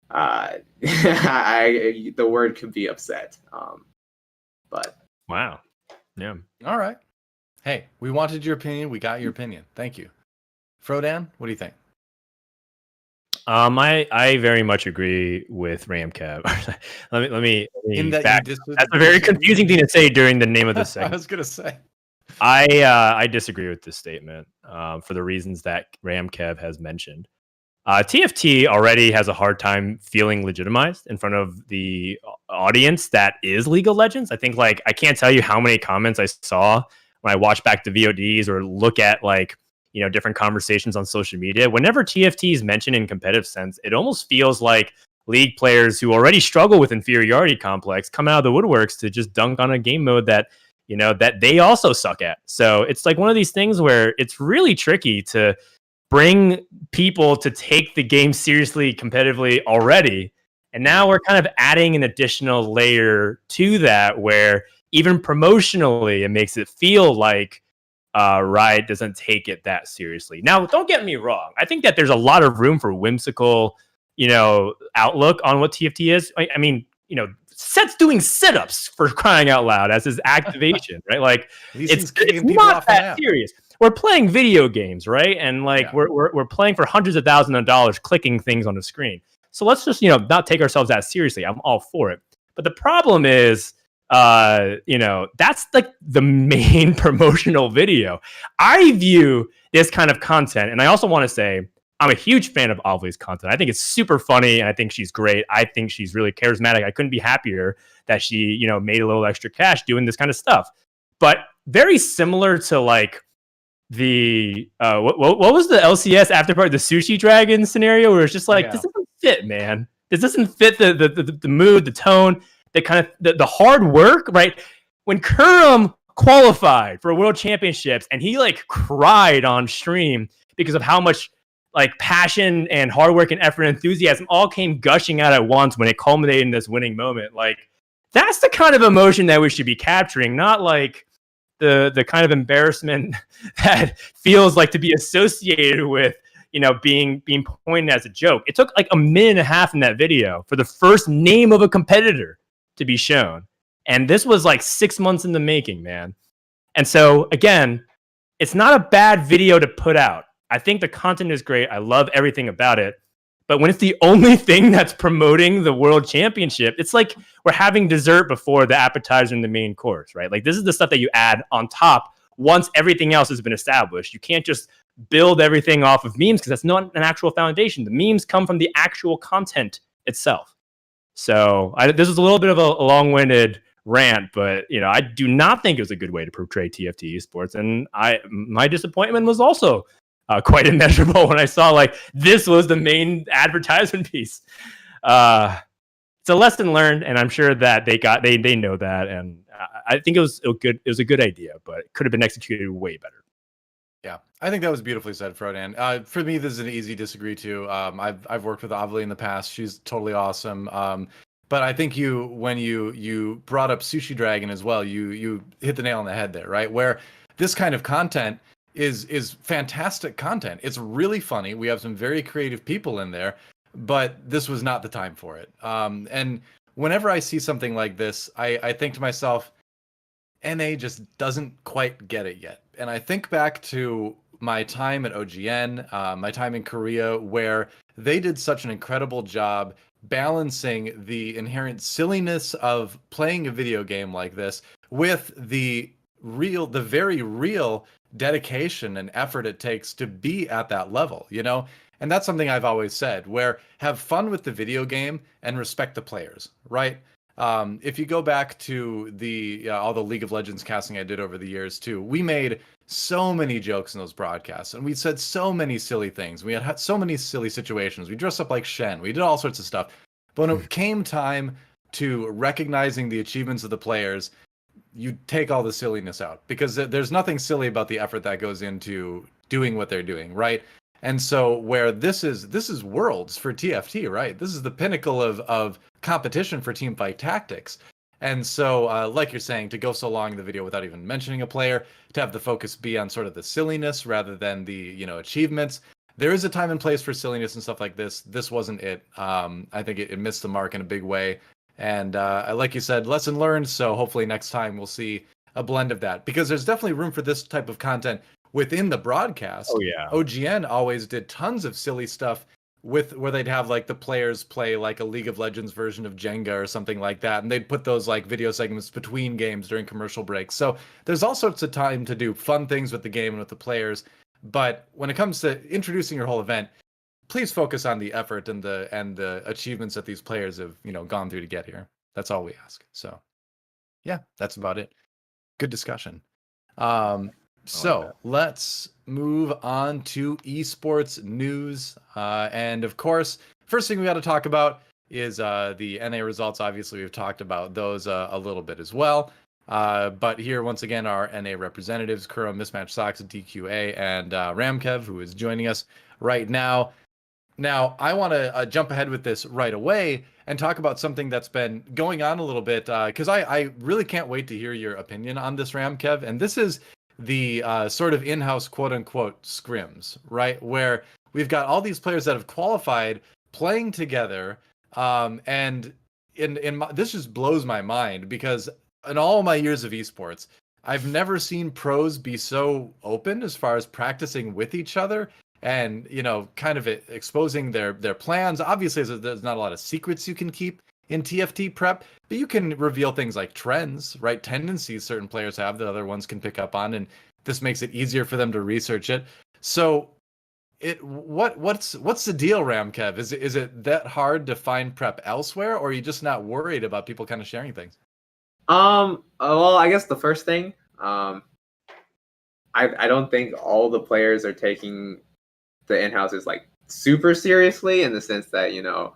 the word could be upset. But wow, yeah, all right. Hey, we wanted your opinion. We got your opinion. Thank you. Frodan, what do you think? I very much agree with Ramkev. let me In that back. That's a very confusing thing to say during the name of the segment. I was gonna say. I disagree with this statement for the reasons that Ramkev has mentioned. TFT already has a hard time feeling legitimized in front of the audience that is League of Legends. I think I can't tell you how many comments I saw when I watch back the VODs or look at different conversations on social media. Whenever TFT is mentioned in competitive sense, it almost feels like League players who already struggle with inferiority complex come out of the woodworks to just dunk on a game mode that that they also suck at. So it's like one of these things where it's really tricky to bring people to take the game seriously competitively already. And now we're kind of adding an additional layer to that where even promotionally, it makes it feel like Riot doesn't take it that seriously. Now, don't get me wrong. I think that there's a lot of room for whimsical, outlook on what TFT is. I mean, Set's doing sit-ups for crying out loud as his activation, right? Like it's not that serious. We're playing video games, right? And we're playing for hundreds of thousands of dollars clicking things on the screen. So let's just not take ourselves that seriously. I'm all for it. But the problem is that's like the main promotional video. I view this kind of content, and I also want to say I'm a huge fan of Ovly's content. I think it's super funny, and I think she's great. I think she's really charismatic. I couldn't be happier that she, made a little extra cash doing this kind of stuff. But very similar to the what was the LCS after part, the Sushi Dragon scenario, where it's just this doesn't fit, man. This doesn't fit the mood, the tone, the kind of the hard work, right? When Kurum qualified for World Championships and he like cried on stream because of how much like passion and hard work and effort and enthusiasm all came gushing out at once when it culminated in this winning moment. Like that's the kind of emotion that we should be capturing, not like the kind of embarrassment that feels like to be associated with, you know, being pointed as a joke. It took like a minute and a half in that video for the first name of a competitor to be shown. And this was like 6 months in the making, man. And so again, it's not a bad video to put out. I think the content is great. I love everything about it. But when it's the only thing that's promoting the World Championship, it's like we're having dessert before the appetizer and the main course, right? Like this is the stuff that you add on top once everything else has been established. You can't just build everything off of memes because that's not an actual foundation. The memes come from the actual content itself. So this was a little bit of a long-winded rant, but you know, I do not think it was a good way to portray TFT Esports, and my disappointment was also quite immeasurable when I saw like this was the main advertisement piece. It's a lesson learned, and I'm sure that they know that, and I think it was a good idea, but it could have been executed way better. Yeah, I think that was beautifully said, Frodan. For me, this is an easy disagree too. I've worked with Avli in the past. She's totally awesome. But I think when you brought up Sushi Dragon as well, you hit the nail on the head there, right? Where this kind of content is fantastic content. It's really funny. We have some very creative people in there, but this was not the time for it. And whenever I see something like this, I think to myself, NA just doesn't quite get it yet. And I think back to my time at OGN, my time in Korea, where they did such an incredible job balancing the inherent silliness of playing a video game like this with the very real dedication and effort it takes to be at that level, you know? And that's something I've always said, where have fun with the video game and respect the players, right? If you go back to all the League of Legends casting I did over the years too, we made so many jokes in those broadcasts, and we said so many silly things. We had so many silly situations. We dressed up like Shen. We did all sorts of stuff. But when it came time to recognizing the achievements of the players, you take all the silliness out, because there's nothing silly about the effort that goes into doing what they're doing, right? And so where this is worlds for TFT, right? This is the pinnacle of competition for teamfight tactics. And so, like you're saying, to go so long in the video without even mentioning a player, to have the focus be on sort of the silliness rather than the, you know, achievements. There is a time and place for silliness and stuff like this. This wasn't it. I think it missed the mark in a big way. And like you said, lesson learned. So hopefully next time we'll see a blend of that, because there's definitely room for this type of content within the broadcast. Oh yeah. OGN always did tons of silly stuff where they'd have like the players play like a League of Legends version of Jenga or something like that, and they'd put those like video segments between games during commercial breaks. So there's all sorts of time to do fun things with the game and with the players. But when it comes to introducing your whole event, please focus on the effort and the achievements that these players have, you know, gone through to get here. That's all we ask. So yeah, that's about it. Good discussion. So let's move on to esports news. And of course, first thing we got to talk about is the NA results. Obviously, we've talked about those a little bit as well. But here, once again, our NA representatives, Kurum, Mismatch Socks, DQA, and Ramkev, who is joining us right now. Now, I want to jump ahead with this right away and talk about something that's been going on a little bit, because I really can't wait to hear your opinion on this, Ramkev. And this is the sort of in-house quote-unquote scrims, right? Where we've got all these players that have qualified playing together, and this just blows my mind, because in all my years of esports, I've never seen pros be so open as far as practicing with each other and, you know, kind of exposing their plans. Obviously, there's not a lot of secrets you can keep in TFT prep, but you can reveal things like trends, right? Tendencies certain players have that other ones can pick up on, and this makes it easier for them to research it. So what's the deal, Ramkev? Is it that hard to find prep elsewhere, or are you just not worried about people kind of sharing things? Well, I guess the first thing, I don't think all the players are taking the in-houses like super seriously, in the sense that, you know,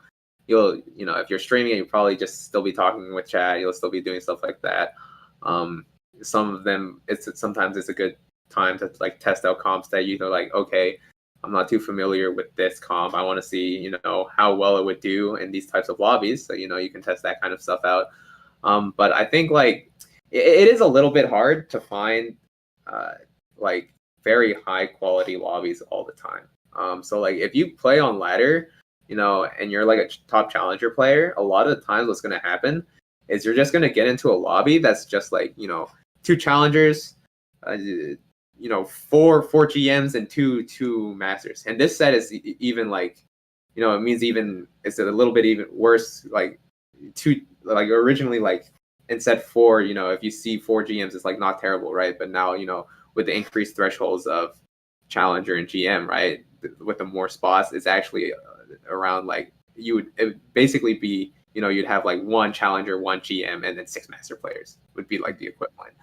you'll, if you're streaming it, you'll probably just still be talking with chat. You'll still be doing stuff like that. Some of them, sometimes it's a good time to like test out comps that you're like, okay, I'm not too familiar with this comp. I want to see, how well it would do in these types of lobbies. So, you can test that kind of stuff out. But I think like it is a little bit hard to find like very high quality lobbies all the time. So like if you play on ladder, and you're like a top challenger player, a lot of the times what's going to happen is you're just going to get into a lobby that's just like, 2 challengers, 4 GMs and two masters. And this set is even like, it means even it's a little bit even worse. Like originally, like in set 4, if you see 4 GMs, it's like not terrible, right? But now, with the increased thresholds of challenger and GM, right, with the more spots, it's actually around like it'd basically be, you'd have like 1 challenger, 1 GM, and then 6 master players would be like the equivalent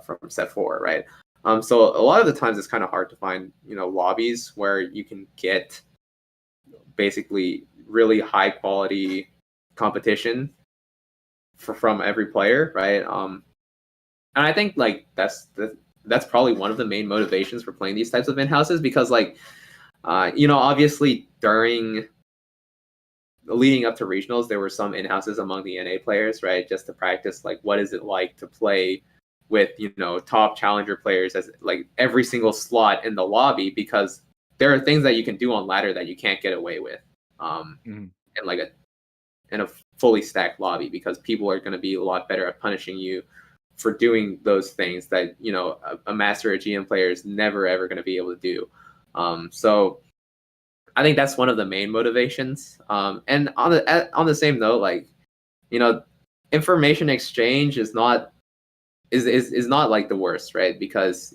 from set 4, right? So a lot of the times it's kind of hard to find, lobbies where you can get basically really high quality competition from every player, right? And I think like that's probably one of the main motivations for playing these types of in-houses, because like, obviously leading up to regionals, there were some in-houses among the NA players, right? Just to practice, like, what is it like to play with, top challenger players as like every single slot in the lobby, because there are things that you can do on ladder that you can't get away with in a fully stacked lobby, because people are going to be a lot better at punishing you for doing those things that, a master or GM player is never ever going to be able to do. So I think that's one of the main motivations. And on the same note, like, information exchange is not like the worst, right? Because,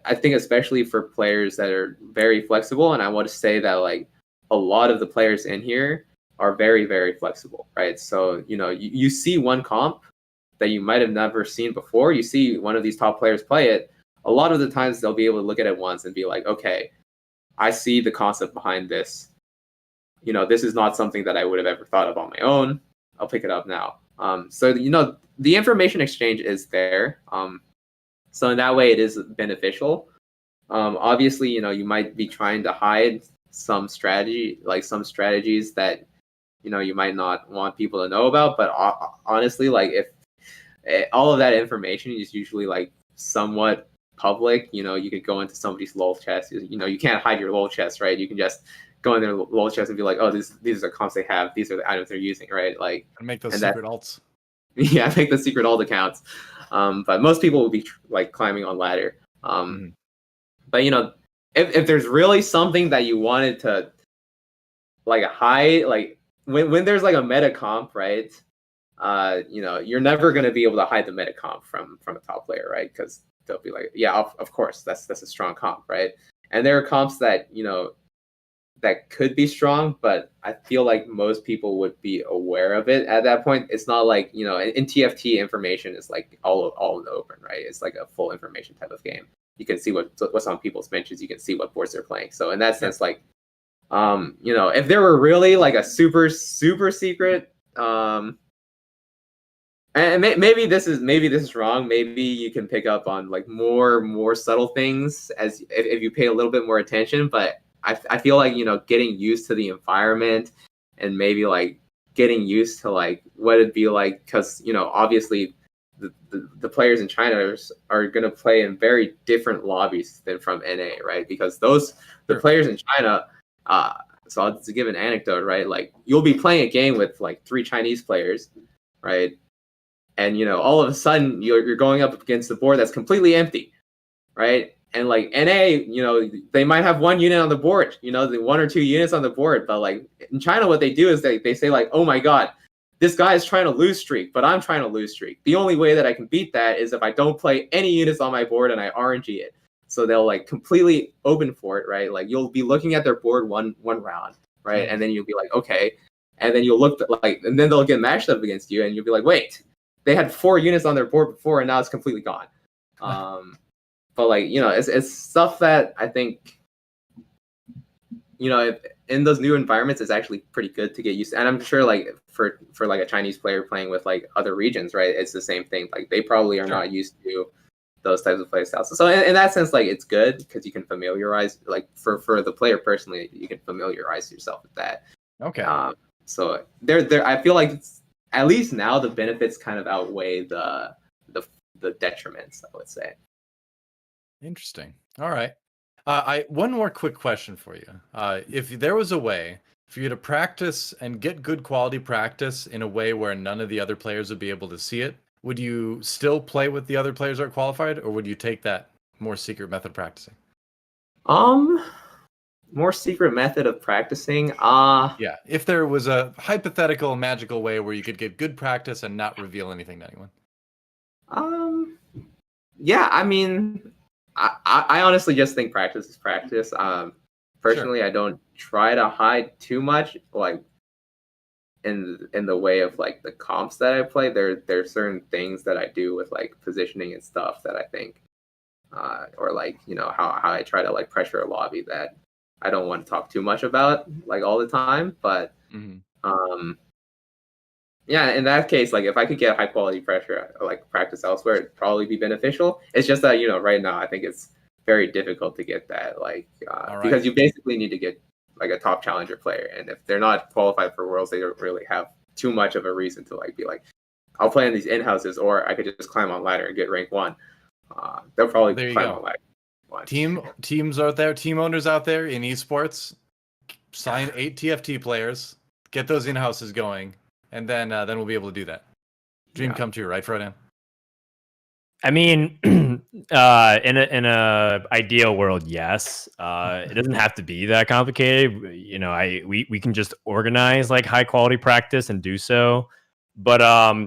I think especially for players that are very flexible, and I want to say that like a lot of the players in here are very, very flexible, right? So, you see one comp that you might have never seen before, you see one of these top players play it, a lot of the times they'll be able to look at it once and be like, okay, I see the concept behind this. This is not something that I would have ever thought of on my own. I'll pick it up now. So, the information exchange is there. So in that way, it is beneficial. Obviously, you might be trying to hide some strategies that, you might not want people to know about. But honestly, like if all of that information is usually like somewhat public, you could go into somebody's LOL chest. You can't hide your LOL chest, right? You can just go in their LOL chest and be like, oh, these are comps they have. These are the items they're using, right? Like, and make those secret alts. Yeah, make the secret alt accounts. But most people will be like climbing on ladder. But if there's really something that you wanted to like hide, like when there's like a meta comp, right? You're never gonna be able to hide the meta comp from a top player, right? Because they'll be like, yeah, of course, that's a strong comp, right? And there are comps that that could be strong, but I feel like most people would be aware of it at that point. It's not like, in TFT, information is like all in the open, right? It's like a full information type of game. You can see what's on people's benches. You can see what boards they're playing. So in that sense, like, if there were really like a super, super secret, and maybe this is wrong. Maybe you can pick up on like more subtle things as if you pay a little bit more attention, but I feel like, getting used to the environment and maybe like getting used to like what it'd be like, because, obviously the players in China are going to play in very different lobbies than from NA, right? Because the players in China, so I'll just give an anecdote, right? Like you'll be playing a game with like 3 Chinese players, right? And, all of a sudden you're going up against the board that's completely empty, right? And like NA, they might have 1 unit on the board, the 1 or 2 units on the board. But like in China, what they do is they say like, oh my God, this guy is trying to lose streak, but I'm trying to lose streak. The only way that I can beat that is if I don't play any units on my board and I RNG it. So they'll like completely open for it, right? Like you'll be looking at their board one round, right? And then you'll be like, okay. And then you'll look and then they'll get matched up against you and you'll be like, wait, they had 4 units on their board before and now it's completely gone. But like, it's stuff that I think, if in those new environments, it's actually pretty good to get used to. And I'm sure like for like a Chinese player playing with like other regions, right? It's the same thing. Like they probably are not used to those types of play styles. So in that sense, like it's good because you can familiarize, like for the player personally, you can familiarize yourself with that. Okay. So there, I feel like it's, at least now the benefits kind of outweigh the detriments, I would say. Interesting. All right. One more quick question for you. If there was a way for you to practice and get good quality practice in a way where none of the other players would be able to see it, would you still play with the other players that are qualified, or would you take that more secret method of practicing? More secret method of practicing. Yeah. If there was a hypothetical magical way where you could get good practice and not reveal anything to anyone. Yeah, I mean, I honestly just think practice is practice. Personally, sure. I don't try to hide too much, like in the way of like the comps that I play. There's certain things that I do with like positioning and stuff that I think, or like, you know, how I try to like pressure a lobby that I don't want to talk too much about like all the time. But yeah, in that case, like if I could get high quality pressure, like practice elsewhere, it'd probably be beneficial. It's just that, you know, right now I think it's very difficult to get that, like because you basically need to get like a top challenger player, and if they're not qualified for Worlds, they don't really have too much of a reason to like be like, I'll play in these in-houses, or I could just climb on ladder and get rank 1. They'll probably climb on ladder. Teams out there, team owners out there in esports, sign 8 TFT players, get those in-houses going, and then we'll be able to do that. Dream come true, right, Frodan? I mean, in a ideal world, yes. It doesn't have to be that complicated. You know, we can just organize like high quality practice and do so. But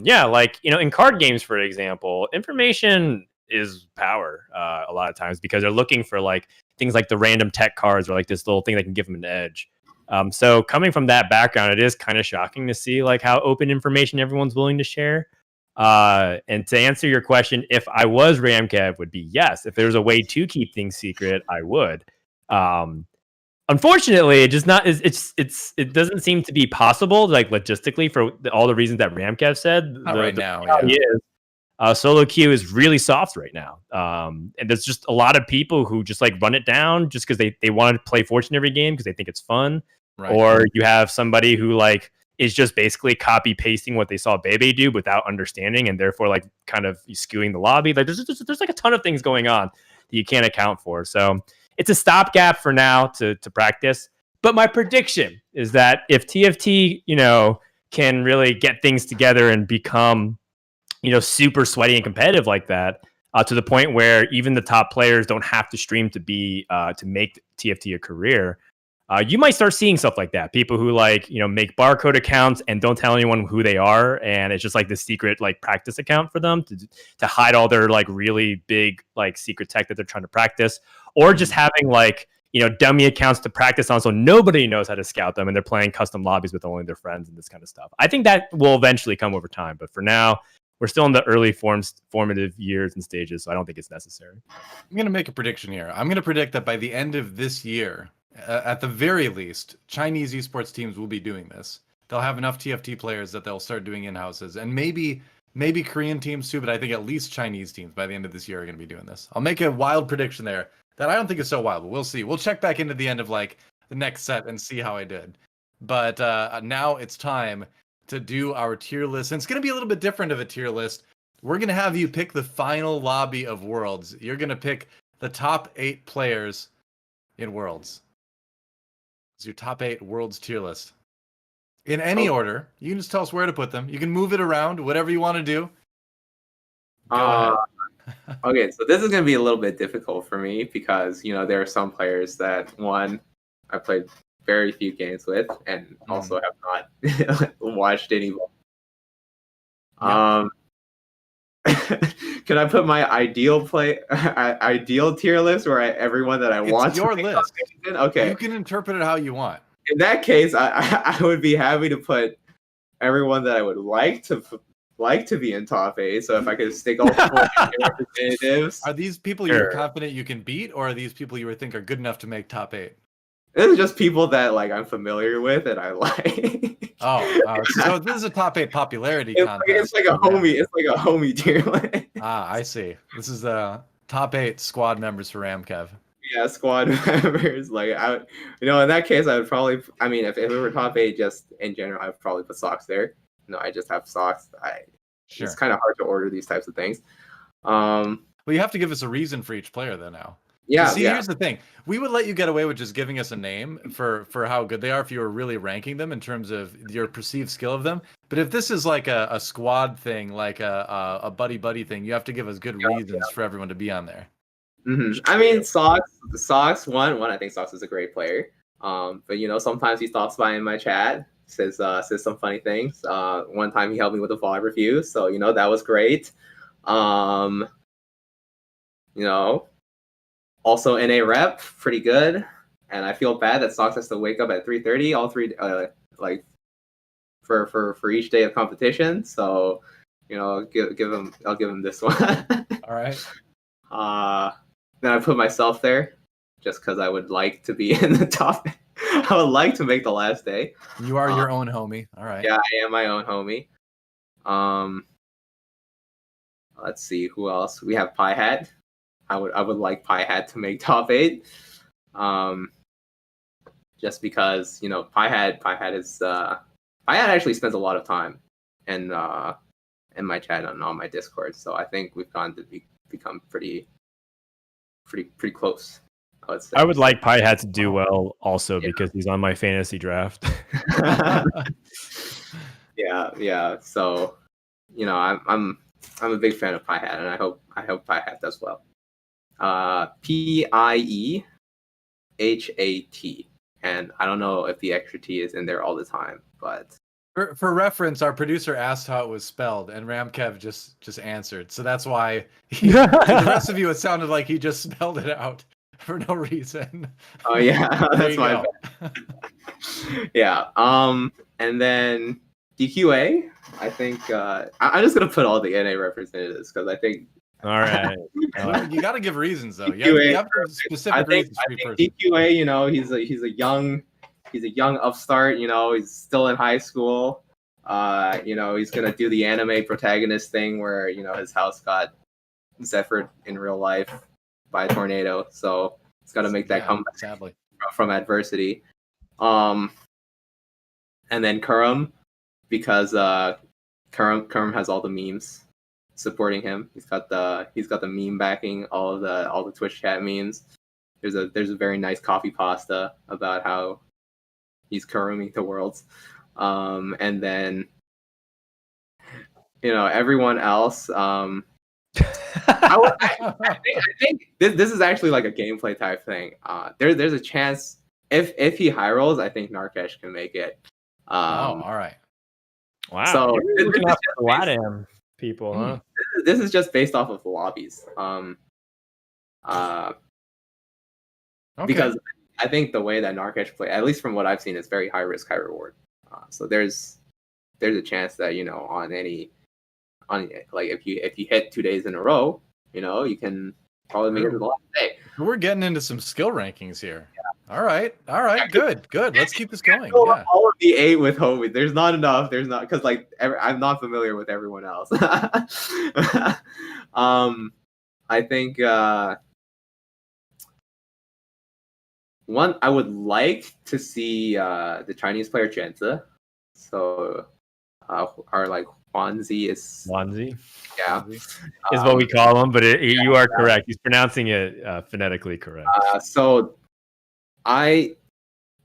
yeah, like, you know, in card games, for example, information is power a lot of times, because they're looking for like things like the random tech cards, or like this little thing that can give them an edge. So coming from that background, it is kind of shocking to see like how open information everyone's willing to share. And to answer your question, if I was Ramkev, would be yes. If there's a way to keep things secret, I would. Unfortunately, it just not. It doesn't seem to be possible, like logistically, for all the reasons that Ramkev said. Solo queue is really soft right now, and there's just a lot of people who just like run it down just because they want to play Fortune every game because they think it's fun. Right. Or you have somebody who like is just basically copy pasting what they saw Bebe do without understanding, and therefore like kind of skewing the lobby. Like there's like a ton of things going on that you can't account for. So it's a stopgap for now to practice. But my prediction is that if TFT, you know, can really get things together and become, you know, super sweaty and competitive like that, to the point where even the top players don't have to stream to be to make TFT a career. You might start seeing stuff like that. People who like, you know, make barcode accounts and don't tell anyone who they are, and it's just like the secret like practice account for them to hide all their like really big like secret tech that they're trying to practice, or just having like, you know, dummy accounts to practice on so nobody knows how to scout them, and they're playing custom lobbies with only their friends and this kind of stuff. I think that will eventually come over time, but for now, we're still in the early formative years and stages, so I don't think it's necessary. I'm going to make a prediction here. I'm going to predict that by the end of this year, at the very least, Chinese esports teams will be doing this. They'll have enough TFT players that they'll start doing in-houses, and maybe Korean teams too, but I think at least Chinese teams by the end of this year are going to be doing this. I'll make a wild prediction there that I don't think is so wild, but we'll see. We'll check back into the end of like the next set and see how I did. But now it's time to do our tier list. And it's going to be a little bit different of a tier list. We're going to have you pick the final lobby of Worlds. You're going to pick the top 8 players in Worlds. It's your top 8 Worlds tier list. In any order. You can just tell us where to put them. You can move it around, whatever you want to do. Go ahead. Okay, so this is going to be a little bit difficult for me because, you know, there are some players that, one, I played very few games with, and also have not watched any. Can I put my ideal tier list where everyone that I want? It's your list. Okay, you can interpret it how you want. In that case, I would be happy to put everyone that I would like to be in top 8. So if I could stick all 4 representatives. Are these people you're confident you can beat, or are these people you would think are good enough to make top 8? This is just people that like I'm familiar with and I like. So this is a top 8 popularity It's contest. like a homie. It's like a homie tier list. I see. This is the top 8 squad members for Ramkev. Yeah, squad members. Like in that case, I would probably. I mean, if it were top 8, just in general, I'd probably put socks there. No, I just have socks. Sure. It's kind of hard to order these types of things. Well, you have to give us a reason for each player, though. Now. Yeah. See, here's the thing: we would let you get away with just giving us a name for how good they are if you were really ranking them in terms of your perceived skill of them. But if this is like a squad thing, like a buddy thing, you have to give us good reasons for everyone to be on there. Mm-hmm. I mean, Socks. One. I think Socks is a great player. But sometimes he stops by in my chat, says some funny things. One time he helped me with a VOD review, so that was great. Also NA rep, pretty good. And I feel bad that Socks has to wake up at 3:30 all three for each day of competition. So I'll give him this one. All right. Then I put myself there just because I would like to be in the top. I would like to make the last day. You are your own homie. All right. Yeah, I am my own homie. Let's see who else. We have Pie Hat. I would like Pie Hat to make top 8. Just because Pie Hat is Pie Hat actually spends a lot of time in my chat and on my Discord. So I think we've gone to become pretty close. I would like Pie Hat to do well also because he's on my fantasy draft. yeah. So I'm a big fan of Pie Hat, and I hope Pie Hat does well. PIEHAT, and I don't know if the extra T is in there all the time, but for reference, our producer asked how it was spelled, and Ramkev just answered. So that's why the rest of you, it sounded like he just spelled it out for no reason. Oh yeah, that's my bad. Yeah. And then DQA, I think I'm just gonna put all the NA representatives because I think. All right. You got to give reasons though. You have specific reasons. I think DQA, he's a young upstart. He's still in high school. He's gonna do the anime protagonist thing where his house got zephyred in real life by a tornado, so he's got to make that comeback sadly from adversity. And then Kurum, because Kurum has all the memes supporting him. He's got the meme backing, all the Twitch chat memes. There's a very nice coffee pasta about how he's Kuruming the worlds. And then everyone else. I think this is actually like a gameplay type thing. There's a chance if he high rolls, I think Narkesh can make it. All right. Wow. So you're looking out for LATAM people, huh? This is just based off of the lobbies. Because I think the way that Narkesh play, at least from what I've seen, is very high risk, high reward. So there's a chance that if you hit 2 days in a row, you can probably make it to the last day. We're getting into some skill rankings here. Yeah. All right. Good. Let's keep this going. Yeah. All of the 8 with homie. There's not enough. There's not because I'm not familiar with everyone else. I think one I would like to see the Chinese player Jenza. So our Wanzi is Wanzi. Yeah, is what we call him, but you are correct. He's pronouncing it phonetically correct. So I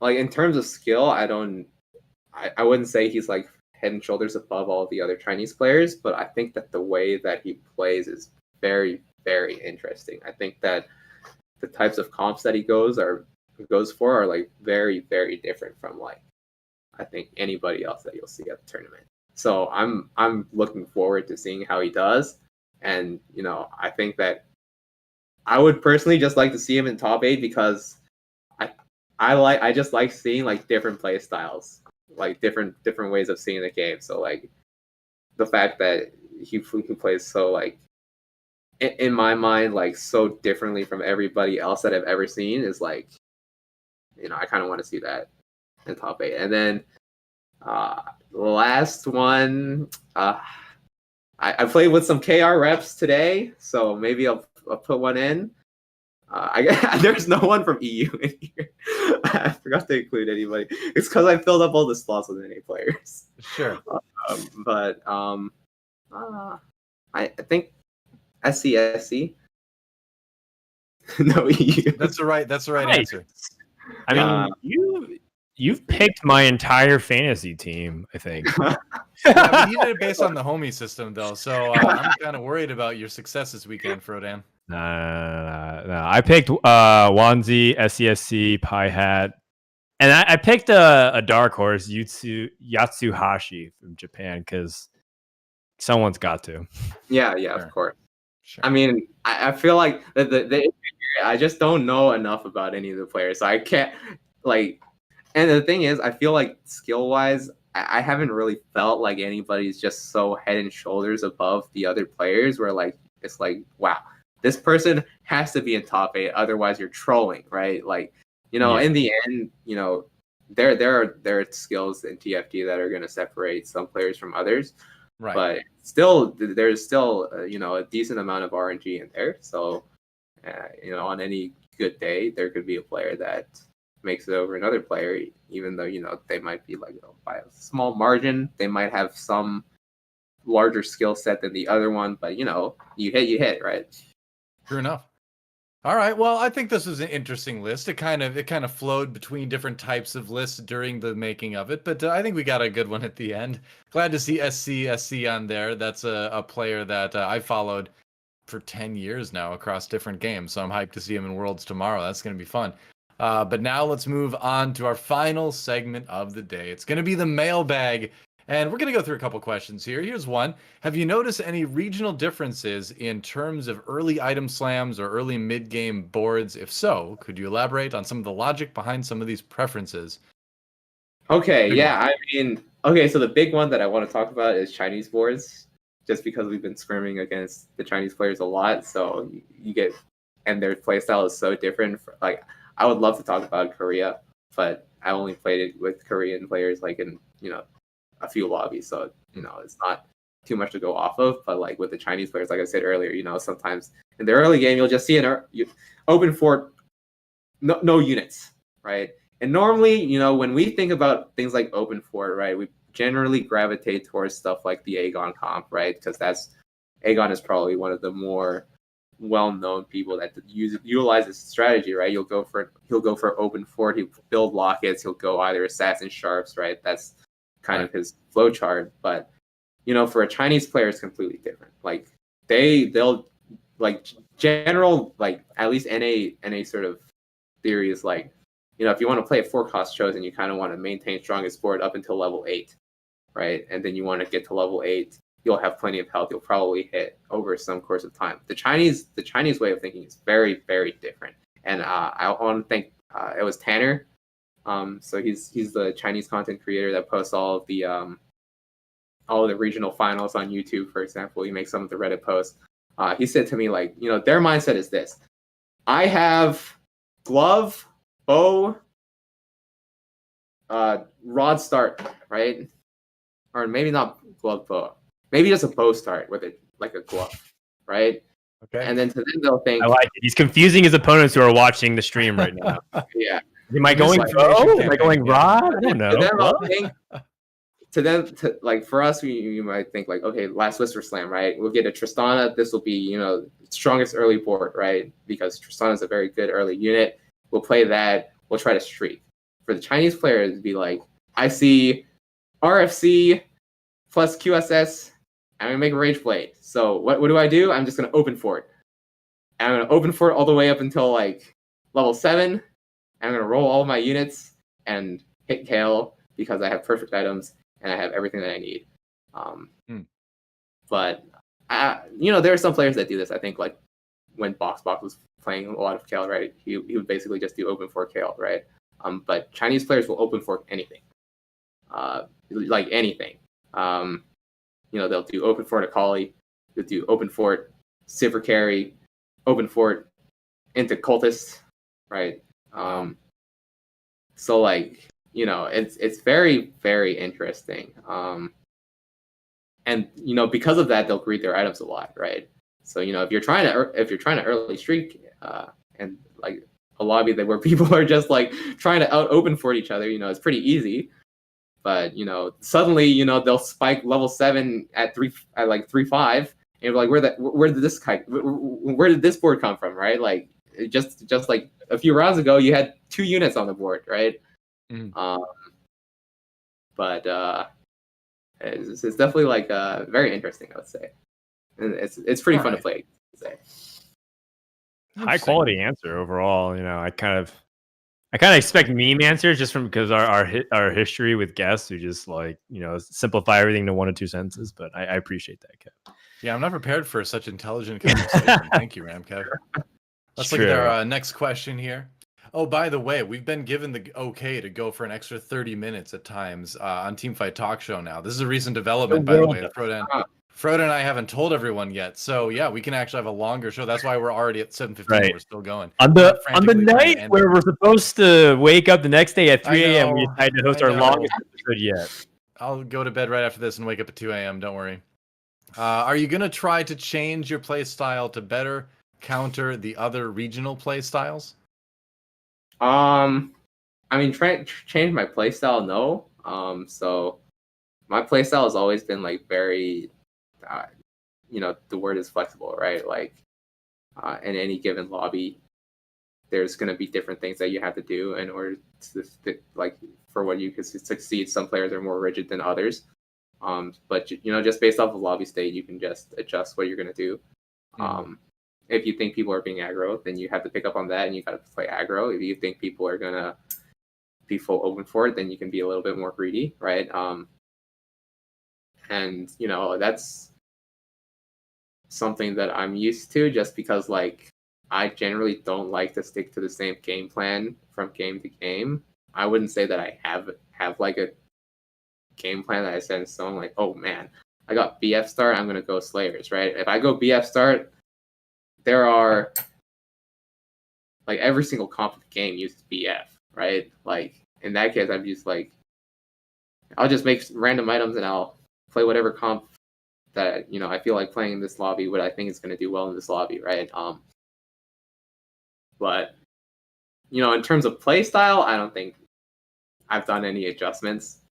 in terms of skill, I wouldn't say he's head and shoulders above all the other Chinese players, but I think that the way that he plays is very, very interesting. I think that the types of comps that he goes for are very, very different from I think anybody else that you'll see at the tournament. So I'm looking forward to seeing how he does, and I think that I would personally just like to see him in top 8 because I just like seeing different play styles, different ways of seeing the game. So the fact that he plays so in my mind so differently from everybody else that I've ever seen is I kind of want to see that in top 8. And then the last one, I played with some KR reps today, so maybe I'll put one in. There's no one from EU in here. I forgot to include anybody. It's because I filled up all the slots with NA players. Sure. But I think SCSC. No EU. That's the right Nice. answer. I mean, you've picked my entire fantasy team, I think. Yeah, but you did it based on the homie system, though, so I'm kind of worried about your success this weekend, Frodan. No. I picked Wanzi, SCSC, Pi Hat, and I picked a dark horse, Yatsuhashi from Japan, because someone's got to. Yeah, Sure. of course. Sure. I mean, I feel like I just don't know enough about any of the players, so I can't like. And the thing is, I feel like skill-wise, I haven't really felt like anybody's just so head and shoulders above the other players. Where like it's like, wow, this person has to be in top 8, otherwise you're trolling, right? Like, in the end, there are skills in TFT that are going to separate some players from others. Right. But still, there's still a decent amount of RNG in there. So, on any good day, there could be a player that makes it over another player, even though they might be like by a small margin. They might have some larger skill set than the other one, but you hit, right? True enough. All right. Well, I think this was an interesting list. It kind of flowed between different types of lists during the making of it, but I think we got a good one at the end. Glad to see SC on there. That's a player that I followed for 10 years now across different games, so I'm hyped to see him in Worlds tomorrow. That's going to be fun. But now let's move on to our final segment of the day. It's going to be the mailbag. And we're going to go through a couple questions here. Here's one. Have you noticed any regional differences in terms of early item slams or early mid-game boards? If so, could you elaborate on some of the logic behind some of these preferences? Okay, Big yeah. one. I mean, okay, so the big one that I want to talk about is Chinese boards, just because we've been scrimming against the Chinese players a lot. So you get, and their playstyle is so different. Like, I would love to talk about Korea, but I only played it with Korean players, like in, a few lobbies, so it's not too much to go off of. But like with the Chinese players, like I said earlier, sometimes in the early game you'll just see an open fort, no units, right? And normally, when we think about things like open fort, right, we generally gravitate towards stuff like the Aegon comp, right? Because Aegon is probably one of the more well-known people that utilize this strategy, right? He'll go for open fort, he'll build lockets, he'll go either assassin sharps, right? That's kind of his flow chart. But for a Chinese player, it's completely different. Like they'll like general, like at least NA sort of theory is like, if you want to play a 4-cost chosen, you kind of want to maintain strongest board up until level 8, right? And then you want to get to level 8, you'll have plenty of health, you'll probably hit over some course of time. The Chinese way of thinking is very, very different. And I want to thank it was Tanner. So he's the Chinese content creator that posts all of the regional finals on YouTube, for example. He makes some of the Reddit posts. He said to me, like, their mindset is this: I have glove, bow, rod start, right? Or maybe not glove, bow. Maybe just a bow start with it, like a glove, right? Okay. And then to them they'll think, I like it. He's confusing his opponents who are watching the stream right now. yeah. Am I going bow? Am I going rod? I don't know. To them, like for us, you might think like, okay, last Whisper Slam, right? We'll get a Tristana. This will be, strongest early board, right? Because Tristana is a very good early unit. We'll play that. We'll try to streak. For the Chinese players, it'd be like, I see RFC plus QSS. I'm gonna make a Rage Blade. So what do? I'm just gonna open fort. I'm gonna open fort all the way up until like level 7. I'm going to roll all my units and hit KO because I have perfect items and I have everything that I need. But, there are some players that do this. I think like when Box was playing a lot of KL, right? He would basically just do open fort KL, right? But Chinese players will open fort anything. Like anything. They'll do open fort Akali, they'll do open fort Sivir Carry, open fort into Cultist, right? So like, you know, it's very, very interesting. And you know, because of that, they'll greet their items a lot, right? So you know, if you're trying to early streak, and like a lobby where people are just like trying to out open for each other, you know, it's pretty easy. But you know, suddenly, you know, they'll spike level 7 at 3-5, and you're like, where did this board come from, right? Like just like a few rounds ago, you had 2 units on the board, right? But it's definitely like very interesting, I would say, and it's pretty fun to play. I'd say. High quality answer overall. You know, I kind of expect meme answers just from because our history with guests who just like, you know, simplify everything to 1 or 2 sentences. But I appreciate that, Kev. Yeah, I'm not prepared for such intelligent conversation. Thank you, Ramkev. Let's look at our next question here. Oh, by the way, we've been given the okay to go for an extra 30 minutes at times on Teamfight Talkshow now. This is a recent development, by the way. Frodan and I haven't told everyone yet. So yeah, we can actually have a longer show. That's why we're already at 7:15. Right. We're still going. On the night where we're supposed to wake up the next day at 3 a.m., we decided to host our longest episode yet. I'll go to bed right after this and wake up at 2 a.m. Don't worry. Are you going to try to change your play style to better counter the other regional play styles? I mean, change my play style, no. So my play style has always been like very, you know, the word is flexible, right? Like in any given lobby, there's going to be different things that you have to do in order to like for what you can succeed. Some players are more rigid than others. But you know, just based off of lobby state, you can just adjust what you're going to do. If you think people are being aggro, then you have to pick up on that and you got to play aggro. If you think people are going to be full open for it, then you can be a little bit more greedy, right? And, you know, that's something that I'm used to just because, like, I generally don't like to stick to the same game plan from game to game. I wouldn't say that I have like a game plan that I set in stone, like, oh man, I got BF start, I'm going to go Slayers, right? If I go BF start, there are like every single comp of the game uses BF, right? Like in that case, I'm just like, I'll just make random items and I'll play whatever comp that, you know, I feel like playing in this lobby, what I think is going to do well in this lobby, right? But you know, in terms of play style, I don't think I've done any adjustments.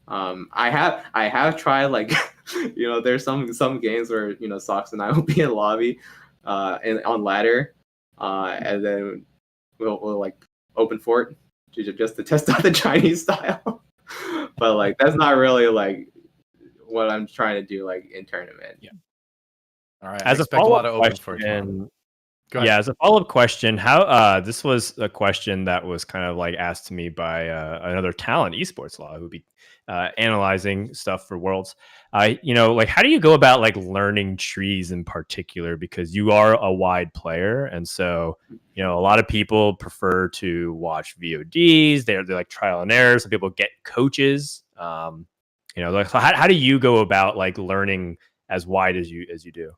I have tried, like, you know, there's some games where, you know, Socks and I will be in lobby and on ladder, and then we'll like open fort just to test out the Chinese style. But like that's not really like what I'm trying to do like in tournament. Yeah. All right. As I expect a lot of open fort. Yeah, as a follow-up question, how this was a question that was kind of like asked to me by another talent esports law who'd be analyzing stuff for Worlds. You know, like how do you go about like learning trees in particular, because you are a wide player, and so you know a lot of people prefer to watch VODs. They're like trial and error. Some people get coaches. You know, like so how do you go about like learning as wide as you do?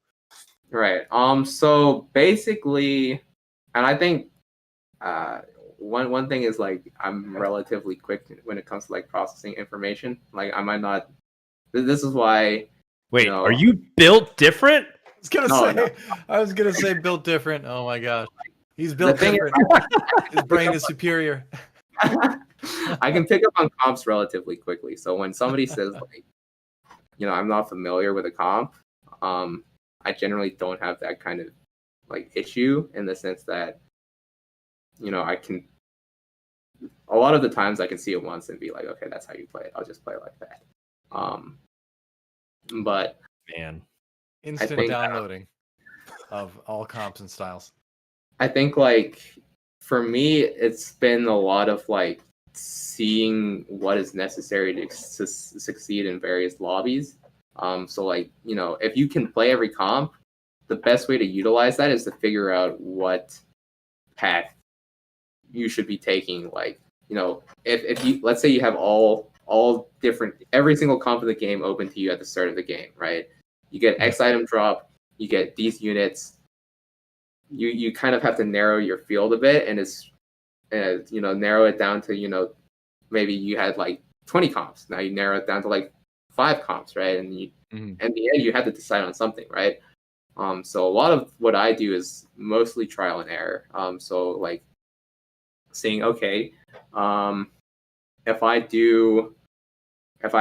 Right. So basically, and I think one thing is like I'm relatively quick when it comes to like processing information. Like I might not. This is why. Wait, you know, are you built different? I was gonna say built different. Oh my gosh, he's built different. His brain is superior. I can pick up on comps relatively quickly. So when somebody says like, you know, I'm not familiar with a comp, I generally don't have that kind of like issue in the sense that, you know, I can, a lot of the times I can see it once and be like, okay, that's how you play it. I'll just play it like that. But man, instant downloading of all comps and styles. I think like for me, it's been a lot of like seeing what is necessary to succeed in various lobbies. So like, you know, if you can play every comp, the best way to utilize that is to figure out what path you should be taking. Like, you know, if you, let's say you have all different, every single comp of the game open to you at the start of the game, right? You get X item drop, you get these units, you kind of have to narrow your field a bit, and it's you know, narrow it down to, you know, maybe you had like 20 comps. Now you narrow it down to like 5 comps, right? And you, in the end, you had to decide on something, right? So a lot of what I do is mostly trial and error. So like saying, okay, if I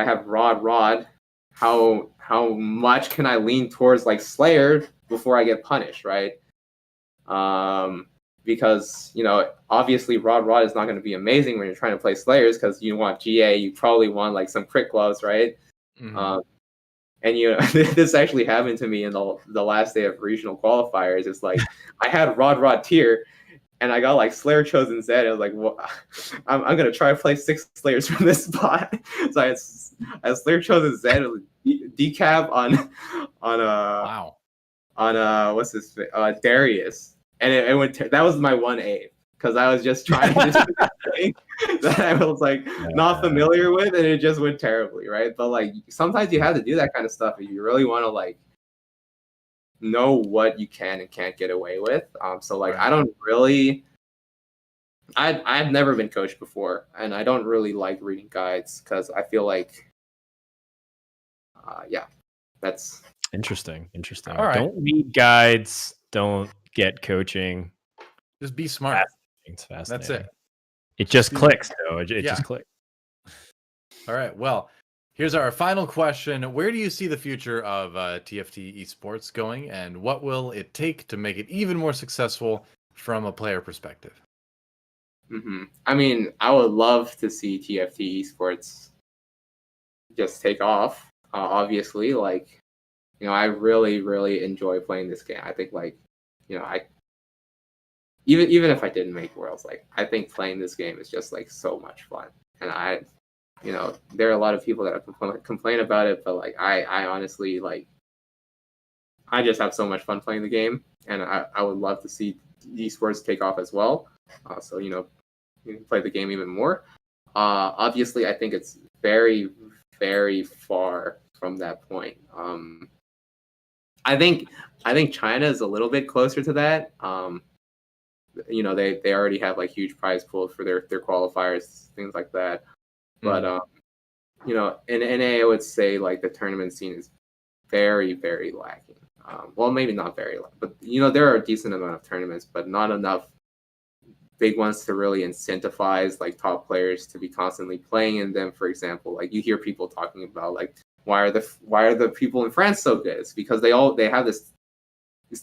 have rod, how much can I lean towards like Slayer before I get punished, right? Because, you know, obviously rod is not going to be amazing when you're trying to play Slayers, because you want GA, you probably want like some crit gloves, right? And you know, this actually happened to me in the last day of regional qualifiers. It's like I had rod tier, and I got like Slayer Chosen Z. I was like, well, I'm gonna try to play 6 Slayers from this spot. So I had Slayer Chosen Z with decap on Wow. what's this Darius, and it went. That was my 1A, because I was just trying to do that thing that I was like not familiar with, and it just went terribly, right? But like sometimes you have to do that kind of stuff if you really want to like know what you can and can't get away with. So like I don't really, I've never been coached before, and I don't really like reading guides, because I feel like that's interesting. All right. Don't read guides. Don't get coaching. Just be smart. It's fascinating. That's it. It just clicks, though. It just clicks. All right. Well, here's our final question. Where do you see the future of TFT Esports going, and what will it take to make it even more successful from a player perspective? I mean, I would love to see TFT Esports just take off. Obviously, like, you know, I really enjoy playing this game. I think, like, you know, even if I didn't make Worlds, like, I think playing this game is just like so much fun. And you know, there are a lot of people that complain about it, but like I honestly, like, I just have so much fun playing the game, and I would love to see esports take off as well. So, you know, you can play the game even more. Obviously, I think it's very far from that point. I think China is a little bit closer to that. You know, they already have like huge prize pools for their qualifiers, things like that. But you know, in NA, I would say like the tournament scene is very lacking. Well, maybe not very, but you know, there are a decent amount of tournaments, but not enough big ones to really incentivize like top players to be constantly playing in them. For example, like you hear people talking about like why are the people in France so good? It's because they have this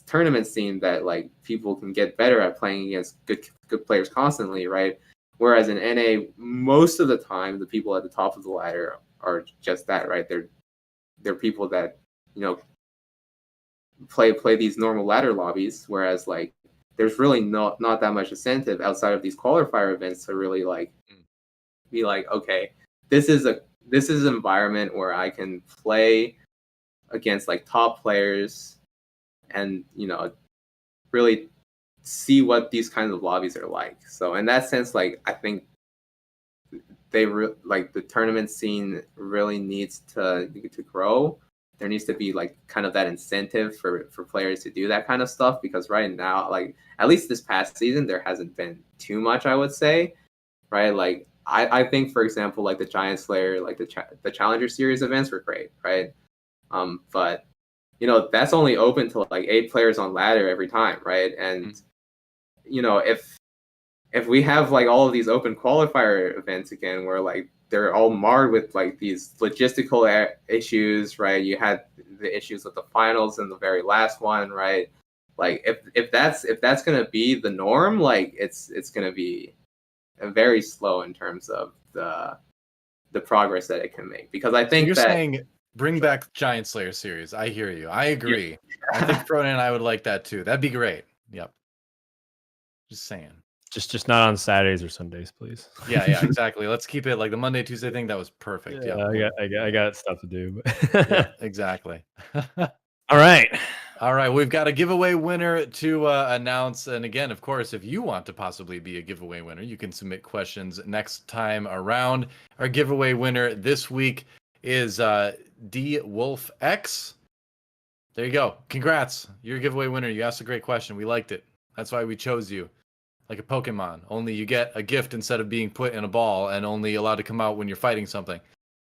tournament scene that like people can get better at playing against good players constantly, right? Whereas in NA, most of the time, the people at the top of the ladder are just that, right? They're people that, you know, play these normal ladder lobbies, whereas like there's really not that much incentive outside of these qualifier events to really like be like, okay, this is an environment where I can play against like top players and, you know, really see what these kinds of lobbies are like. So in that sense, like I think like the tournament scene really needs to grow. There needs to be like kind of that incentive for players to do that kind of stuff, because right now, like at least this past season, there hasn't been too much, I would say, right? Like I think, for example, like the GiantSlayer, like the Challenger Series events were great, right? But you know, that's only open to like 8 players on ladder every time, right? And you know, if we have like all of these open qualifier events again, where like they're all marred with like these logistical issues, right? You had the issues with the finals and the very last one, right? Like if that's gonna be the norm, like it's gonna be very slow in terms of the progress that it can make. Because I think you're saying bring back GiantSlayer series. I hear you. I agree. Yeah. I think Frodan and I would like that too. That'd be great. Yep. Just saying. Just not on Saturdays or Sundays, please. Yeah, exactly. Let's keep it like the Monday, Tuesday thing. That was perfect. Yeah, I got stuff to do. Yeah, exactly. All right. We've got a giveaway winner to announce. And again, of course, if you want to possibly be a giveaway winner, you can submit questions next time around. Our giveaway winner this week is D Wolf X. There you go. Congrats. You're a giveaway winner. You asked a great question. We liked it. That's why we chose you. like a Pokemon. Only you get a gift instead of being put in a ball and only allowed to come out when you're fighting something.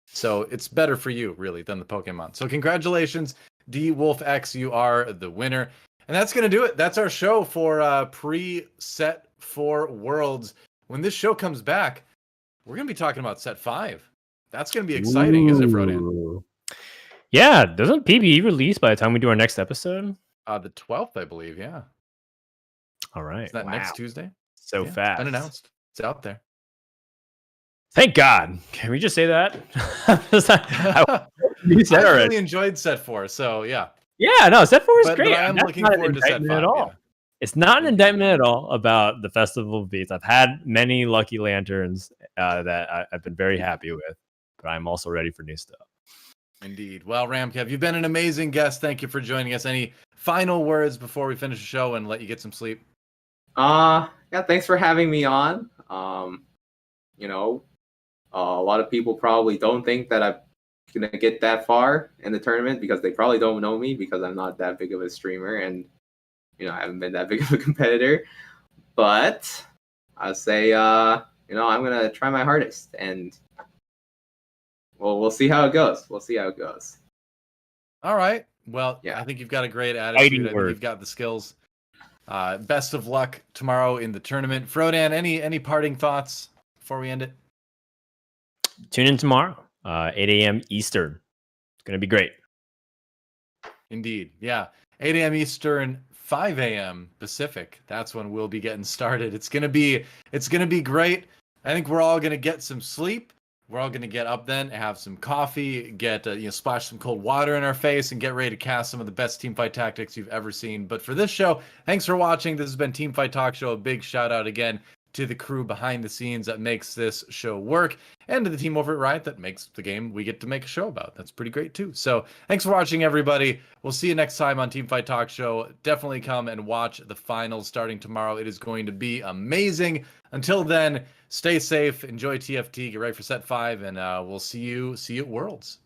So it's better for you, really, than the Pokemon. So congratulations, D Wolf X, you are the winner. And that's going to do it. That's our show for pre-set 4 Worlds. When this show comes back, we're going to be talking about set 5. That's going to be exciting, isn't it, Frodan? Yeah, doesn't PBE release by the time we do our next episode? The 12th, I believe, yeah. All right. Is that next Tuesday? So fast. It's been announced. It's out there. Thank God. Can we just say that? I really enjoyed set 4, so yeah. Yeah, no, set 4 is great. But I am looking forward to set 5 at all. Yeah. It's not an indictment at all about the Festival of Beats. I've had many lucky lanterns that I've been very happy with, but I'm also ready for new stuff. Indeed. Well, Ramkev, you've been an amazing guest. Thank you for joining us. Any final words before we finish the show and let you get some sleep? Yeah, thanks for having me on. You know, a lot of people probably don't think that I'm gonna get that far in the tournament because they probably don't know me because I'm not that big of a streamer and I haven't been that big of a competitor. But I'll say I'm gonna try my hardest and we'll see how it goes. All right. Well, yeah. I think you've got a great attitude. I think you've got the skills. Best of luck tomorrow in the tournament. Frodan, any parting thoughts before we end it? Tune in tomorrow, 8 a.m. Eastern. It's going to be great. Indeed. Yeah. 8 a.m. Eastern, 5 a.m. Pacific. That's when we'll be getting started. It's gonna be great. I think we're all gonna get some sleep. We're all gonna get up then, have some coffee, get splash some cold water in our face, and get ready to cast some of the best teamfight tactics you've ever seen. But for this show, thanks for watching. This has been Teamfight Talk Show. A big shout out again to the crew behind the scenes that makes this show work, and to the team over at Riot that makes the game we get to make a show about. That's pretty great too. So thanks for watching, everybody. We'll see you next time on Teamfight Talk Show. Definitely come and watch the finals starting tomorrow. It is going to be amazing. Until then, stay safe, enjoy TFT, get ready for set 5, and we'll see you at Worlds.